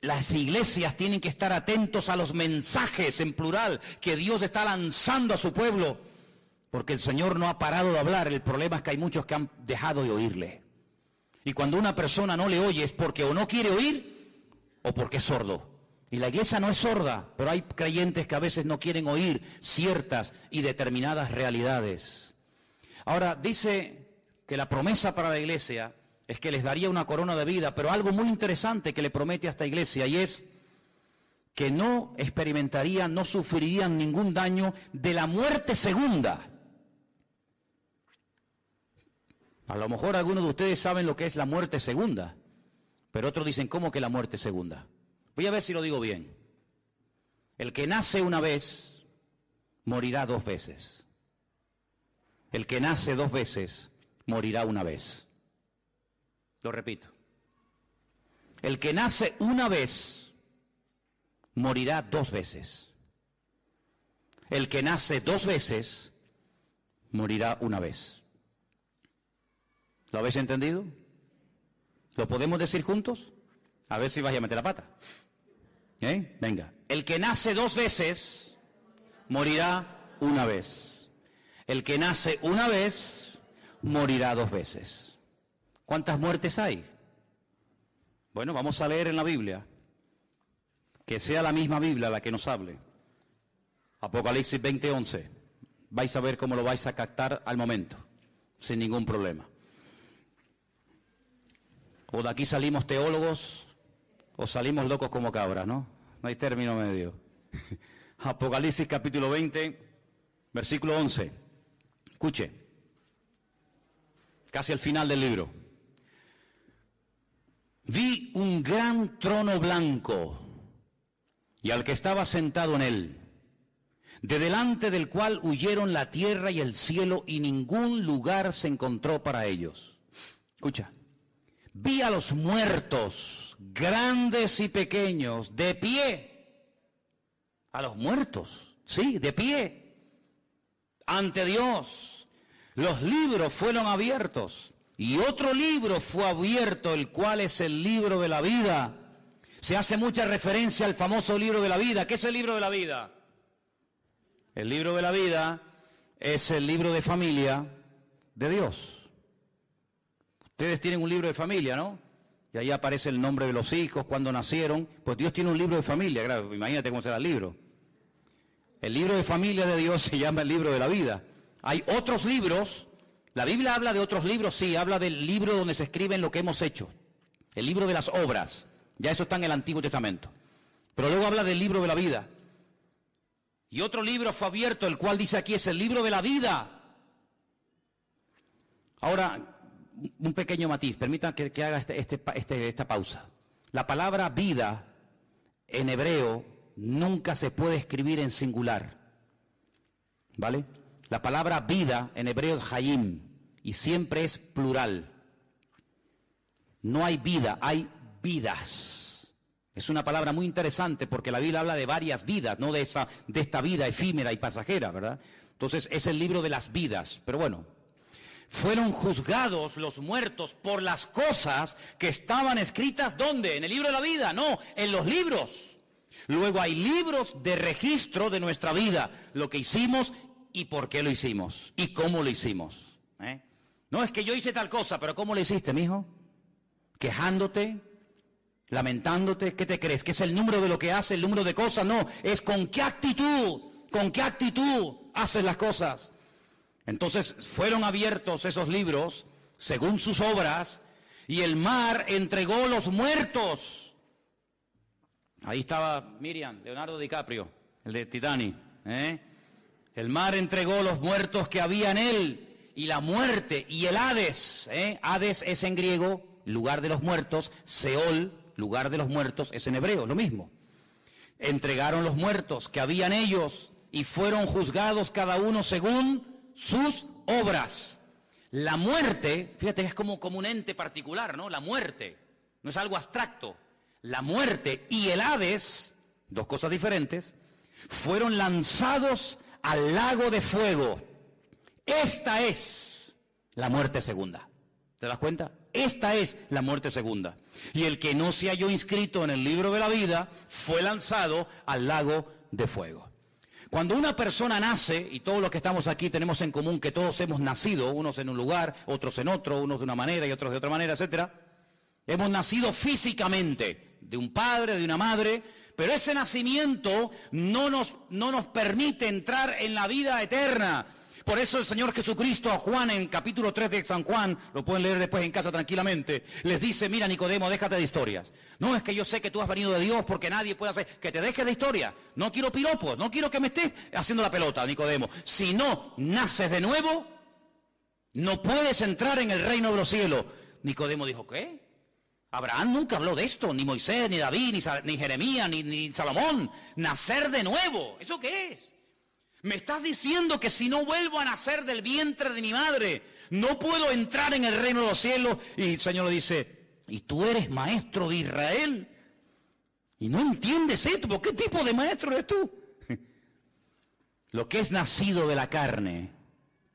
[SPEAKER 1] las iglesias tienen que estar atentos a los mensajes en plural que Dios está lanzando a su pueblo, porque el Señor no ha parado de hablar. El problema es que hay muchos que han dejado de oírle. Y cuando una persona no le oye es porque o no quiere oír o porque es sordo. Y la iglesia no es sorda, pero hay creyentes que a veces no quieren oír ciertas y determinadas realidades. Ahora, dice que la promesa para la iglesia es que les daría una corona de vida, pero algo muy interesante que le promete a esta iglesia, y es que no experimentarían, no sufrirían ningún daño de la muerte segunda. A lo mejor algunos de ustedes saben lo que es la muerte segunda, pero otros dicen, ¿cómo que la muerte segunda? Voy a ver si lo digo bien. El que nace una vez, morirá 2 veces. El que nace 2 veces, morirá una vez. Lo repito. El que nace una vez, morirá 2 veces. El que nace 2 veces, morirá una vez. ¿Lo habéis entendido? ¿Lo podemos decir juntos? A ver si vais a meter la pata. Venga. El que nace 2 veces, morirá una vez. El que nace una vez, morirá 2 veces. ¿Cuántas muertes hay? Bueno, vamos a leer en la Biblia. Que sea la misma Biblia la que nos hable. Apocalipsis 20:11. Vais a ver cómo lo vais a captar al momento, sin ningún problema. O de aquí salimos teólogos o salimos locos como cabras, ¿no? No hay término medio. Apocalipsis capítulo 20, versículo 11. Escuche. casi al final del libro. Vi un gran trono blanco y al que estaba sentado en él, de delante del cual huyeron la tierra y el cielo y ningún lugar se encontró para ellos. Escucha, vi a los muertos, grandes y pequeños, de pie. A los muertos, sí, de pie, ante Dios. Los libros fueron abiertos y otro libro fue abierto, el cual es el libro de la vida. Se hace mucha referencia al famoso libro de la vida. ¿Qué es el libro de la vida? El libro de la vida es el libro de familia de Dios. Ustedes tienen un libro de familia, ¿no? Y ahí aparece el nombre de los hijos, cuando nacieron. Pues Dios tiene un libro de familia, claro, imagínate cómo será el libro. El libro de familia de Dios se llama el libro de la vida. Hay otros libros, la Biblia habla de otros libros, sí, habla del libro donde se escriben lo que hemos hecho. El libro de las obras, ya eso está en el Antiguo Testamento. Pero luego habla del libro de la vida. Y otro libro fue abierto, el cual dice aquí es el libro de la vida. Ahora, un pequeño matiz, permitan que haga esta pausa. La palabra vida en hebreo nunca se puede escribir en singular, ¿vale? La palabra vida en hebreo es hayim y siempre es plural. No hay vida, hay vidas. Es una palabra muy interesante porque la Biblia habla de varias vidas, no de esta vida efímera y pasajera, ¿verdad? Entonces es el libro de las vidas, pero bueno. Fueron juzgados los muertos por las cosas que estaban escritas, ¿dónde? ¿En el libro de la vida? No, en los libros. Luego hay libros de registro de nuestra vida, lo que hicimos y por qué lo hicimos y cómo lo hicimos. No es que yo hice tal cosa, pero ¿cómo lo hiciste, mijo? Quejándote, lamentándote, ¿qué te crees? ¿Que es el número de lo que hace, el número de cosas? No, es con qué actitud haces las cosas. Entonces fueron abiertos esos libros, según sus obras, y el mar entregó los muertos. Ahí estaba Miriam, Leonardo DiCaprio, el de Titanic. El mar entregó los muertos que había en él, y la muerte, y el Hades. Hades es en griego, lugar de los muertos. Seol, lugar de los muertos, es en hebreo, lo mismo. Entregaron los muertos que había en ellos, y fueron juzgados cada uno según sus obras. La muerte, fíjate que es como un ente particular, ¿no? La muerte, no es algo abstracto. La muerte y el Hades, dos cosas diferentes, fueron lanzados al lago de fuego. Esta es la muerte segunda. ¿Te das cuenta? Esta es la muerte segunda. Y el que no se halló inscrito en el libro de la vida fue lanzado al lago de fuego. Cuando una persona nace, y todos los que estamos aquí tenemos en común que todos hemos nacido, unos en un lugar, otros en otro, unos de una manera y otros de otra manera, etcétera. Hemos nacido físicamente, de un padre, de una madre, pero ese nacimiento no nos permite entrar en la vida eterna. Por eso el Señor Jesucristo a Juan en capítulo 3 de San Juan, lo pueden leer después en casa tranquilamente, les dice, mira Nicodemo, déjate de historias. No es que yo sé que tú has venido de Dios porque nadie puede hacer, que te dejes de historia. No quiero piropos, no quiero que me estés haciendo la pelota, Nicodemo. Si no naces de nuevo, no puedes entrar en el reino de los cielos. Nicodemo dijo, ¿qué? Abraham nunca habló de esto, ni Moisés, ni David, ni Jeremías, ni Salomón. Nacer de nuevo, ¿eso qué es? Me estás diciendo que si no vuelvo a nacer del vientre de mi madre, no puedo entrar en el reino de los cielos. Y el Señor le dice, ¿y tú eres maestro de Israel? Y no entiendes esto, ¿por qué tipo de maestro eres tú? Lo que es nacido de la carne,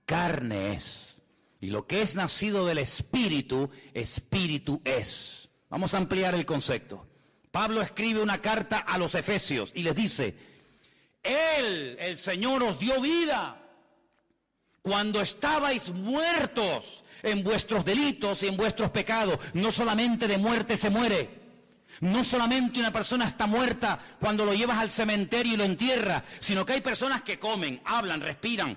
[SPEAKER 1] carne es. Y lo que es nacido del espíritu, espíritu es. Vamos a ampliar el concepto. Pablo escribe una carta a los Efesios y les dice, Él, el Señor, os dio vida cuando estabais muertos en vuestros delitos y en vuestros pecados. No solamente de muerte se muere. No solamente una persona está muerta cuando lo llevas al cementerio y lo entierras, sino que hay personas que comen, hablan, respiran,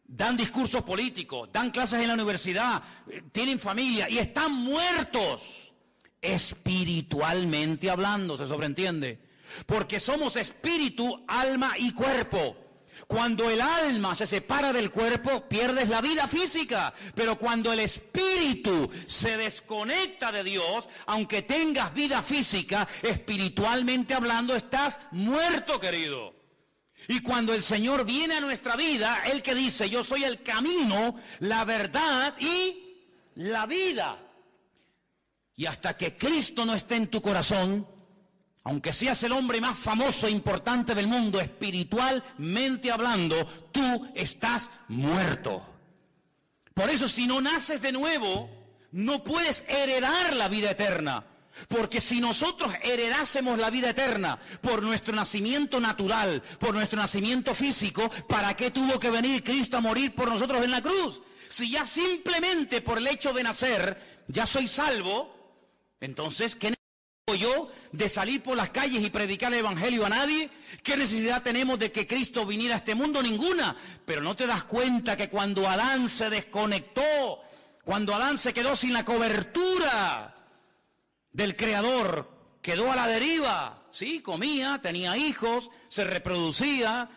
[SPEAKER 1] dan discursos políticos, dan clases en la universidad, tienen familia y están muertos espiritualmente hablando, se sobreentiende. Porque somos espíritu, alma y cuerpo. Cuando el alma se separa del cuerpo, pierdes la vida física. Pero cuando el espíritu se desconecta de Dios, aunque tengas vida física, espiritualmente hablando, estás muerto, querido. Y cuando el Señor viene a nuestra vida, Él que dice, yo soy el camino, la verdad y la vida. Y hasta que Cristo no esté en tu corazón, aunque seas el hombre más famoso e importante del mundo, espiritualmente hablando, tú estás muerto. Por eso, si no naces de nuevo, no puedes heredar la vida eterna. Porque si nosotros heredásemos la vida eterna por nuestro nacimiento natural, por nuestro nacimiento físico, ¿para qué tuvo que venir Cristo a morir por nosotros en la cruz? Si ya simplemente por el hecho de nacer, ya soy salvo, entonces, ¿qué necesito yo de salir por las calles y predicar el evangelio a nadie? ¿Qué necesidad tenemos de que Cristo viniera a este mundo? Ninguna. Pero no te das cuenta que cuando Adán se desconectó, cuando Adán se quedó sin la cobertura del Creador, quedó a la deriva. Sí, comía, tenía hijos, se reproducía,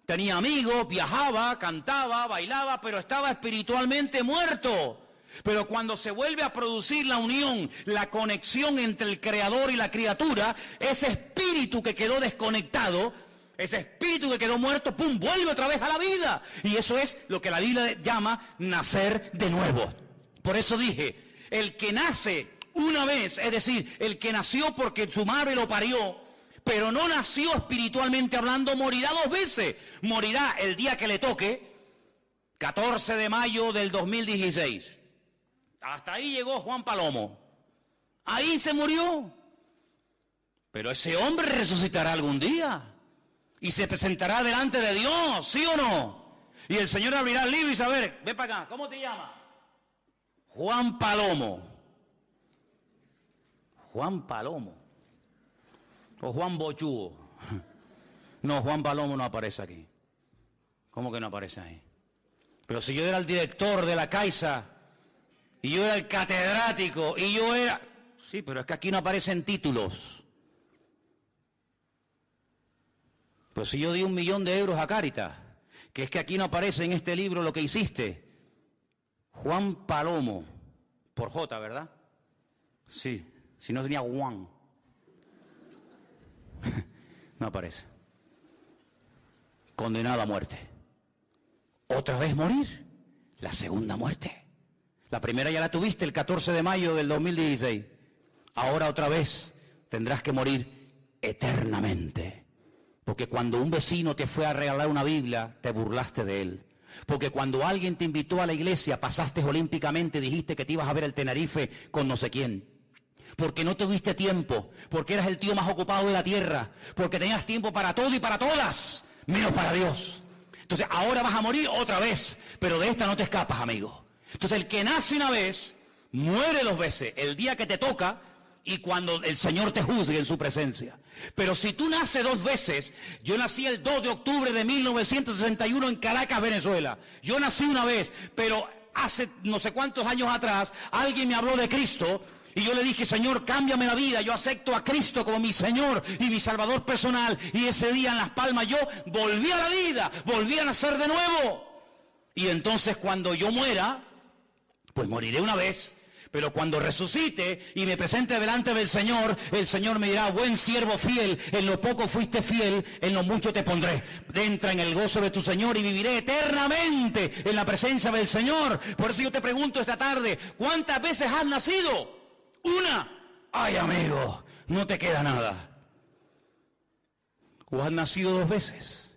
[SPEAKER 1] tenía amigos, viajaba, cantaba, bailaba, pero estaba espiritualmente muerto. Pero cuando se vuelve a producir la unión, la conexión entre el Creador y la criatura, ese espíritu que quedó desconectado, ese espíritu que quedó muerto, ¡pum!, vuelve otra vez a la vida. Y eso es lo que la Biblia llama nacer de nuevo. Por eso dije, el que nace una vez, es decir, el que nació porque su madre lo parió, pero no nació espiritualmente hablando, morirá 2 veces. Morirá el día que le toque, 14 de mayo del 2016. Hasta ahí llegó Juan Palomo. Ahí se murió. Pero ese hombre resucitará algún día. Y se presentará delante de Dios, ¿sí o no? Y el Señor abrirá el libro y dice, a ver, ven para acá, ¿cómo te llamas? Juan Palomo. Juan Palomo. O Juan Bochúo. No, Juan Palomo no aparece aquí. ¿Cómo que no aparece ahí? Pero si yo era el director de la Caixa, y yo era el catedrático, y yo era... Sí, pero es que aquí no aparecen títulos. Pero si yo di 1 millón de euros a Cáritas, que es que aquí no aparece en este libro lo que hiciste. Juan Palomo, por J, ¿verdad? Sí, si no tenía Juan. No aparece. Condenado a muerte. ¿Otra vez morir? La segunda muerte. La primera ya la tuviste el 14 de mayo del 2016. Ahora otra vez tendrás que morir eternamente. Porque cuando un vecino te fue a regalar una Biblia, te burlaste de él. Porque cuando alguien te invitó a la iglesia, pasaste olímpicamente, dijiste que te ibas a ver el Tenerife con no sé quién. Porque no tuviste tiempo, porque eras el tío más ocupado de la tierra, porque tenías tiempo para todo y para todas, menos para Dios. Entonces ahora vas a morir otra vez, pero de esta no te escapas, amigo. Entonces el que nace una vez, muere 2 veces, el día que te toca y cuando el Señor te juzgue en su presencia. Pero si tú naces 2 veces, yo nací el 2 de octubre de 1961 en Caracas, Venezuela. Yo nací una vez, pero hace no sé cuántos años atrás, alguien me habló de Cristo y yo le dije, Señor, cámbiame la vida, yo acepto a Cristo como mi Señor y mi Salvador personal. Y ese día en Las Palmas yo volví a la vida, volví a nacer de nuevo. Y entonces cuando yo muera, pues moriré una vez, pero cuando resucite y me presente delante del Señor, el Señor me dirá, buen siervo fiel, en lo poco fuiste fiel, en lo mucho te pondré. Entra en el gozo de tu Señor y viviré eternamente en la presencia del Señor. Por eso yo te pregunto esta tarde, ¿cuántas veces has nacido? 1. Ay, amigo, no te queda nada. ¿O has nacido 2 veces?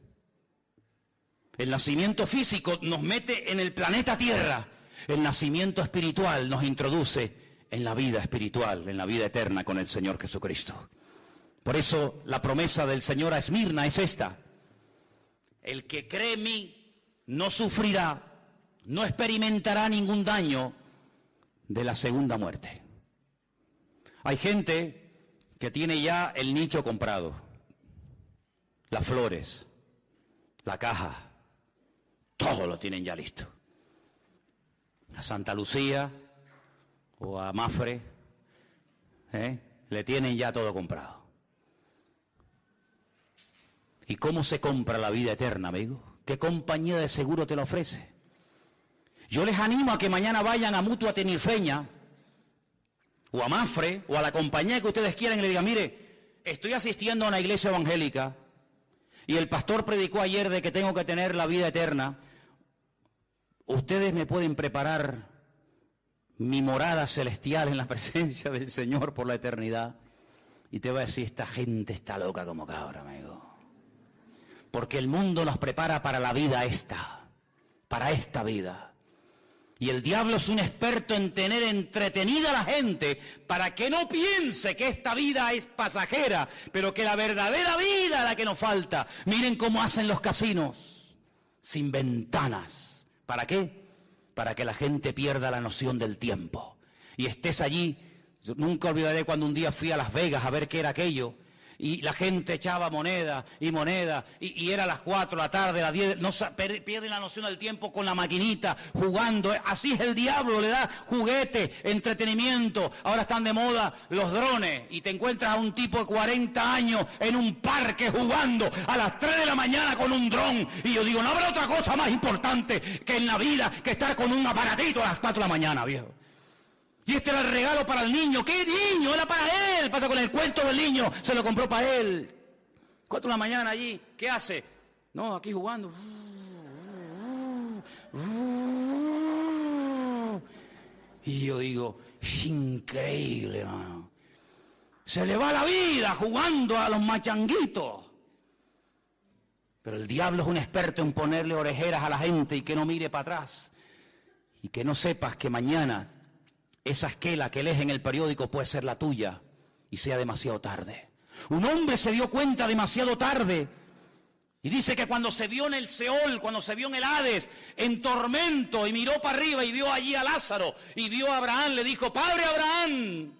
[SPEAKER 1] El nacimiento físico nos mete en el planeta Tierra. El nacimiento espiritual nos introduce en la vida espiritual, en la vida eterna con el Señor Jesucristo. Por eso la promesa del Señor a Esmirna es esta. El que cree en mí no sufrirá, no experimentará ningún daño de la segunda muerte. Hay gente que tiene ya el nicho comprado, las flores, la caja, todo lo tienen ya listo. A Santa Lucía o a Mafre, le tienen ya todo comprado. ¿Y cómo se compra la vida eterna, amigo? ¿Qué compañía de seguro te la ofrece? Yo les animo a que mañana vayan a Mutua Tenirfeña, o a Mafre, o a la compañía que ustedes quieran y le digan, mire, estoy asistiendo a una iglesia evangélica y el pastor predicó ayer de que tengo que tener la vida eterna. Ustedes me pueden preparar mi morada celestial en la presencia del Señor por la eternidad. Y te va a decir, esta gente está loca como cabra, amigo. Porque el mundo nos prepara para la vida esta, para esta vida. Y el diablo es un experto en tener entretenida a la gente para que no piense que esta vida es pasajera, pero que la verdadera vida es la que nos falta. Miren cómo hacen los casinos, sin ventanas. ¿Para qué? Para que la gente pierda la noción del tiempo. Y estés allí. Yo nunca olvidaré cuando un día fui a Las Vegas a ver qué era aquello, y la gente echaba moneda, y era las 4 de la tarde, las 10, no, pierden la noción del tiempo con la maquinita, jugando. Así es el diablo, le da juguete, entretenimiento. Ahora están de moda los drones, y te encuentras a un tipo de 40 años en un parque jugando a las 3 de la mañana con un dron, y yo digo, no habrá otra cosa más importante que en la vida que estar con un aparatito a las 4 de la mañana, viejo. Y este era el regalo para el niño. ¿Qué niño? Era para él. Pasa con el cuento del niño. Se lo compró para él. 4 de la mañana allí. ¿Qué hace? No, aquí jugando. Y yo digo, es increíble, hermano. Se le va la vida jugando a los machanguitos. Pero el diablo es un experto en ponerle orejeras a la gente y que no mire para atrás. Y que no sepas que mañana esa esquela que lees en el periódico puede ser la tuya y sea demasiado tarde. Un hombre se dio cuenta demasiado tarde y dice que cuando se vio en el Seol, cuando se vio en el Hades, en tormento, y miró para arriba y vio allí a Lázaro y vio a Abraham, le dijo, Padre Abraham,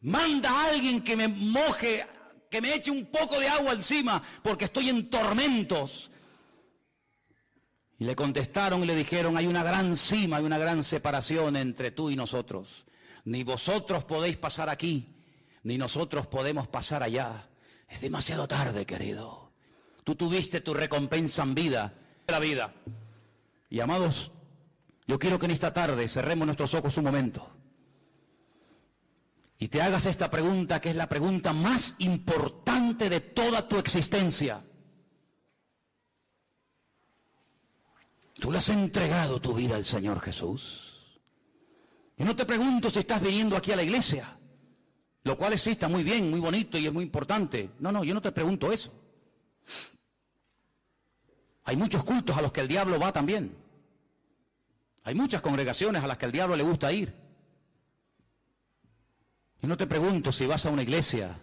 [SPEAKER 1] manda a alguien que me moje, que me eche un poco de agua encima porque estoy en tormentos. Y le contestaron y le dijeron, hay una gran cima, hay una gran separación entre tú y nosotros. Ni vosotros podéis pasar aquí, ni nosotros podemos pasar allá. Es demasiado tarde, querido. Tú tuviste tu recompensa en vida, la vida. Y amados, yo quiero que en esta tarde cerremos nuestros ojos un momento y te hagas esta pregunta, que es la pregunta más importante de toda tu existencia. ¿Tú le has entregado tu vida al Señor Jesús? Yo no te pregunto si estás viniendo aquí a la iglesia, lo cual sí está muy bien, muy bonito y es muy importante. No, yo no te pregunto eso. Hay muchos cultos a los que el diablo va también. Hay muchas congregaciones a las que el diablo le gusta ir. Yo no te pregunto si vas a una iglesia,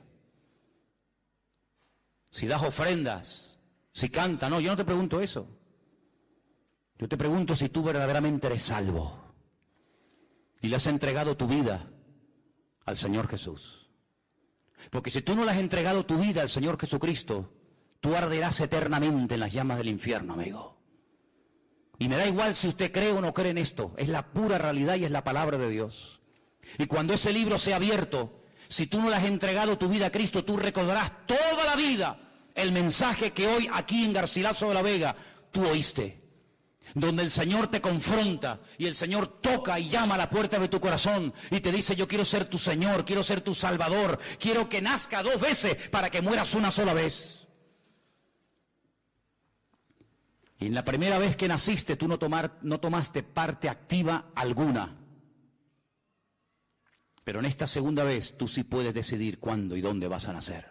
[SPEAKER 1] si das ofrendas, si cantas. No, yo no te pregunto eso. Yo te pregunto si tú verdaderamente eres salvo y le has entregado tu vida al Señor Jesús. Porque si tú no le has entregado tu vida al Señor Jesucristo, tú arderás eternamente en las llamas del infierno, amigo. Y me da igual si usted cree o no cree en esto, es la pura realidad y es la palabra de Dios. Y cuando ese libro sea abierto, si tú no le has entregado tu vida a Cristo, tú recordarás toda la vida el mensaje que hoy aquí en Garcilaso de la Vega tú oíste, donde el Señor te confronta y el Señor toca y llama a la puerta de tu corazón y te dice, yo quiero ser tu Señor, quiero ser tu Salvador, quiero que nazca 2 veces para que mueras una sola vez. Y en la primera vez que naciste tú no tomaste parte activa alguna. Pero en esta segunda vez tú sí puedes decidir cuándo y dónde vas a nacer.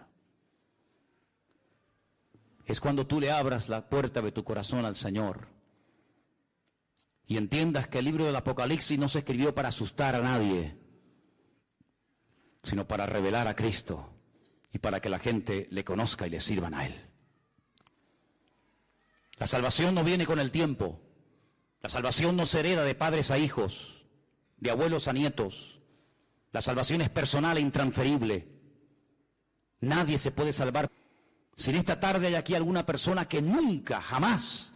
[SPEAKER 1] Es cuando tú le abras la puerta de tu corazón al Señor y entiendas que el libro del Apocalipsis no se escribió para asustar a nadie, sino para revelar a Cristo y para que la gente le conozca y le sirvan a Él. La salvación no viene con el tiempo. La salvación no se hereda de padres a hijos, de abuelos a nietos. La salvación es personal e intransferible. Nadie se puede salvar. Si en esta tarde hay aquí alguna persona que nunca, jamás,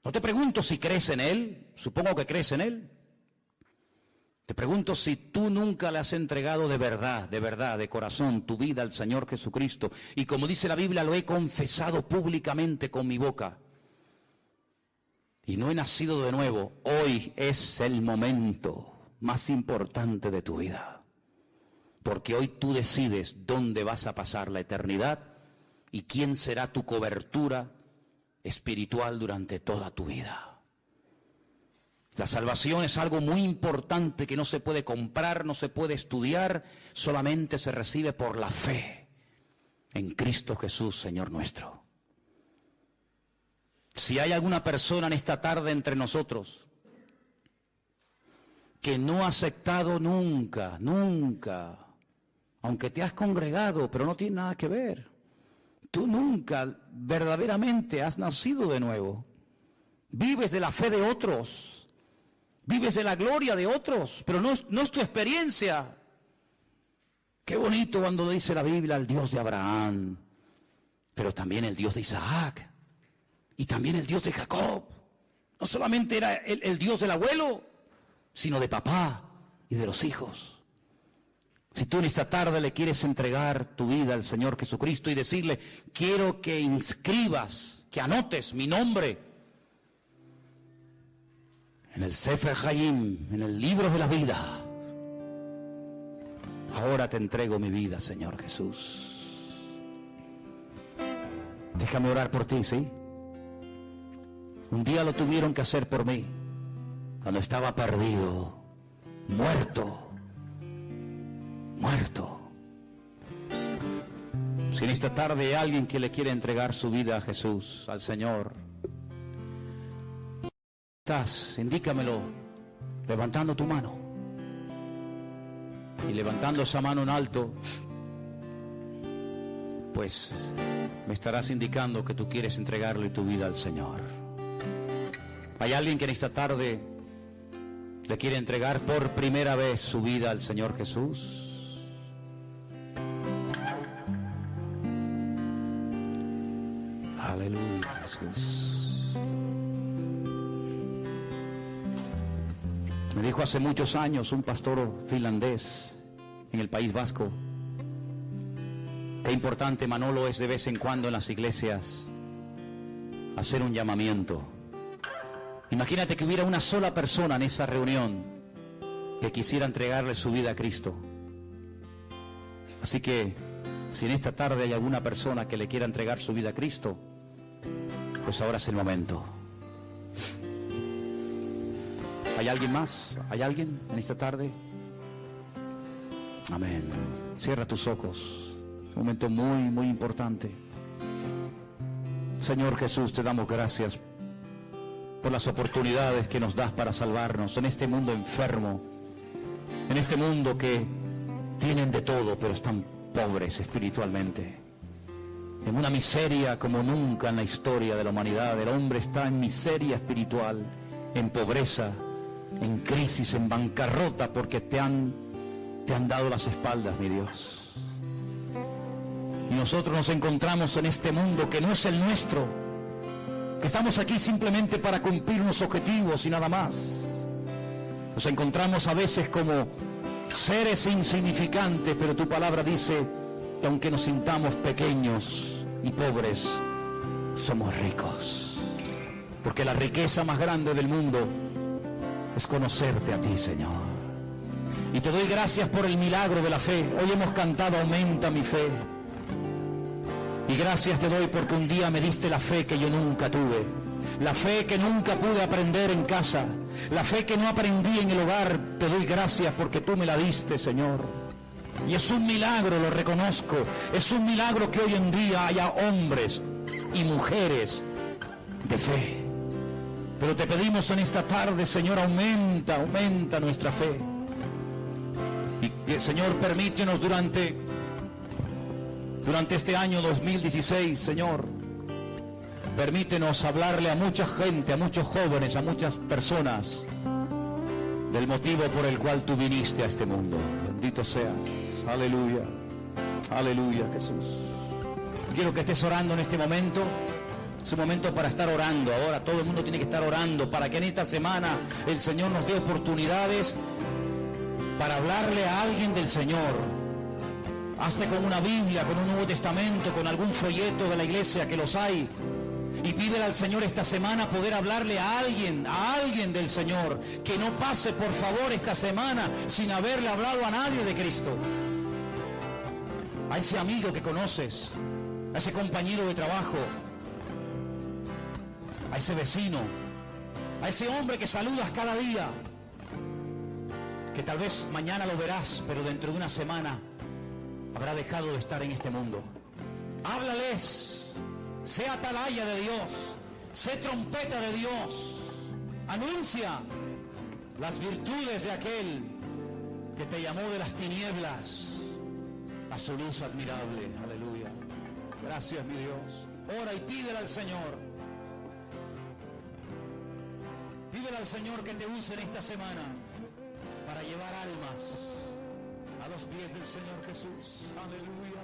[SPEAKER 1] no te pregunto si crees en Él, supongo que crees en Él. Te pregunto si tú nunca le has entregado de verdad, de corazón, tu vida al Señor Jesucristo. Y como dice la Biblia, lo he confesado públicamente con mi boca. y no he nacido de nuevo, hoy es el momento más importante de tu vida. Porque hoy tú decides dónde vas a pasar la eternidad y quién será tu cobertura espiritual durante toda tu vida. La salvación es algo muy importante que no se puede comprar, no se puede estudiar, solamente se recibe por la fe en Cristo Jesús, Señor nuestro. Si hay alguna persona en esta tarde entre nosotros que no ha aceptado nunca, aunque te has congregado, pero no tiene nada que ver, tú nunca verdaderamente has nacido de nuevo, vives de la fe de otros, vives de la gloria de otros, pero no es tu experiencia. Qué bonito cuando dice la Biblia el Dios de Abraham, pero también el Dios de Isaac. Y también el Dios de Jacob. No solamente era el Dios del abuelo, sino de papá y de los hijos. Si tú en esta tarde le quieres entregar tu vida al Señor Jesucristo y decirle, quiero que inscribas, que anotes mi nombre en el Sefer Hayim, en el libro de la vida. Ahora te entrego mi vida, Señor Jesús. Déjame orar por ti, ¿sí? Un día lo tuvieron que hacer por mí, cuando estaba perdido, muerto. Si en esta tarde hay alguien que le quiere entregar su vida a Jesús, al Señor, estás, indícamelo, levantando tu mano. Y levantando esa mano en alto, pues me estarás indicando que tú quieres entregarle tu vida al Señor. ¿Hay alguien que en esta tarde le quiere entregar por primera vez su vida al Señor Jesús? Aleluya, Jesús. Me dijo hace muchos años un pastor finlandés en el País Vasco, qué importante, Manolo, es de vez en cuando en las iglesias hacer un llamamiento. Imagínate que hubiera una sola persona en esa reunión que quisiera entregarle su vida a Cristo. Así que, si en esta tarde hay alguna persona que le quiera entregar su vida a Cristo, pues ahora es el momento. ¿Hay alguien más? ¿Hay alguien en esta tarde? Amén. Cierra tus ojos. Es un momento muy importante. Señor Jesús, te damos gracias por las oportunidades que nos das para salvarnos en este mundo enfermo, en este mundo que tienen de todo, pero están pobres espiritualmente, en una miseria como nunca en la historia de la humanidad. El hombre está en miseria espiritual, en pobreza, en crisis, en bancarrota, porque te han dado las espaldas, mi Dios. Y nosotros nos encontramos en este mundo que no es el nuestro, que estamos aquí simplemente para cumplir unos objetivos y nada más. Nos encontramos a veces como seres insignificantes, pero tu palabra dice que aunque nos sintamos pequeños y pobres, somos ricos. Porque la riqueza más grande del mundo es conocerte a ti, Señor. Y te doy gracias por el milagro de la fe. Hoy hemos cantado, aumenta mi fe. Y gracias te doy porque un día me diste la fe que yo nunca tuve, la fe que nunca pude aprender en casa, la fe que no aprendí en el hogar. Te doy gracias porque tú me la diste, Señor. Y es un milagro, lo reconozco, es un milagro que hoy en día haya hombres y mujeres de fe. Pero te pedimos en esta tarde, Señor, aumenta nuestra fe. Y que, Señor, permítenos durante este año 2016, Señor, permítenos hablarle a mucha gente, a muchos jóvenes, a muchas personas del motivo por el cual tú viniste a este mundo. Bendito seas. Aleluya. Aleluya, Jesús. Quiero que estés orando en este momento. Es un momento para estar orando. Ahora todo el mundo tiene que estar orando para que en esta semana el Señor nos dé oportunidades para hablarle a alguien del Señor. Hazte con una Biblia, con un Nuevo Testamento, con algún folleto de la iglesia, que los hay. Y pídele al Señor esta semana poder hablarle a alguien del Señor. Que no pase, por favor, esta semana sin haberle hablado a nadie de Cristo. A ese amigo que conoces, a ese compañero de trabajo, a ese vecino, a ese hombre que saludas cada día, que tal vez mañana lo verás, pero dentro de una semana habrá dejado de estar en este mundo. Háblales, sé atalaya de Dios, sé trompeta de Dios, anuncia las virtudes de aquel que te llamó de las tinieblas a su luz admirable. Aleluya. Gracias, mi Dios. Ora y pídele al Señor. Pídele al Señor que te use en esta semana para llevar almas a los pies del Señor Jesús. Aleluya.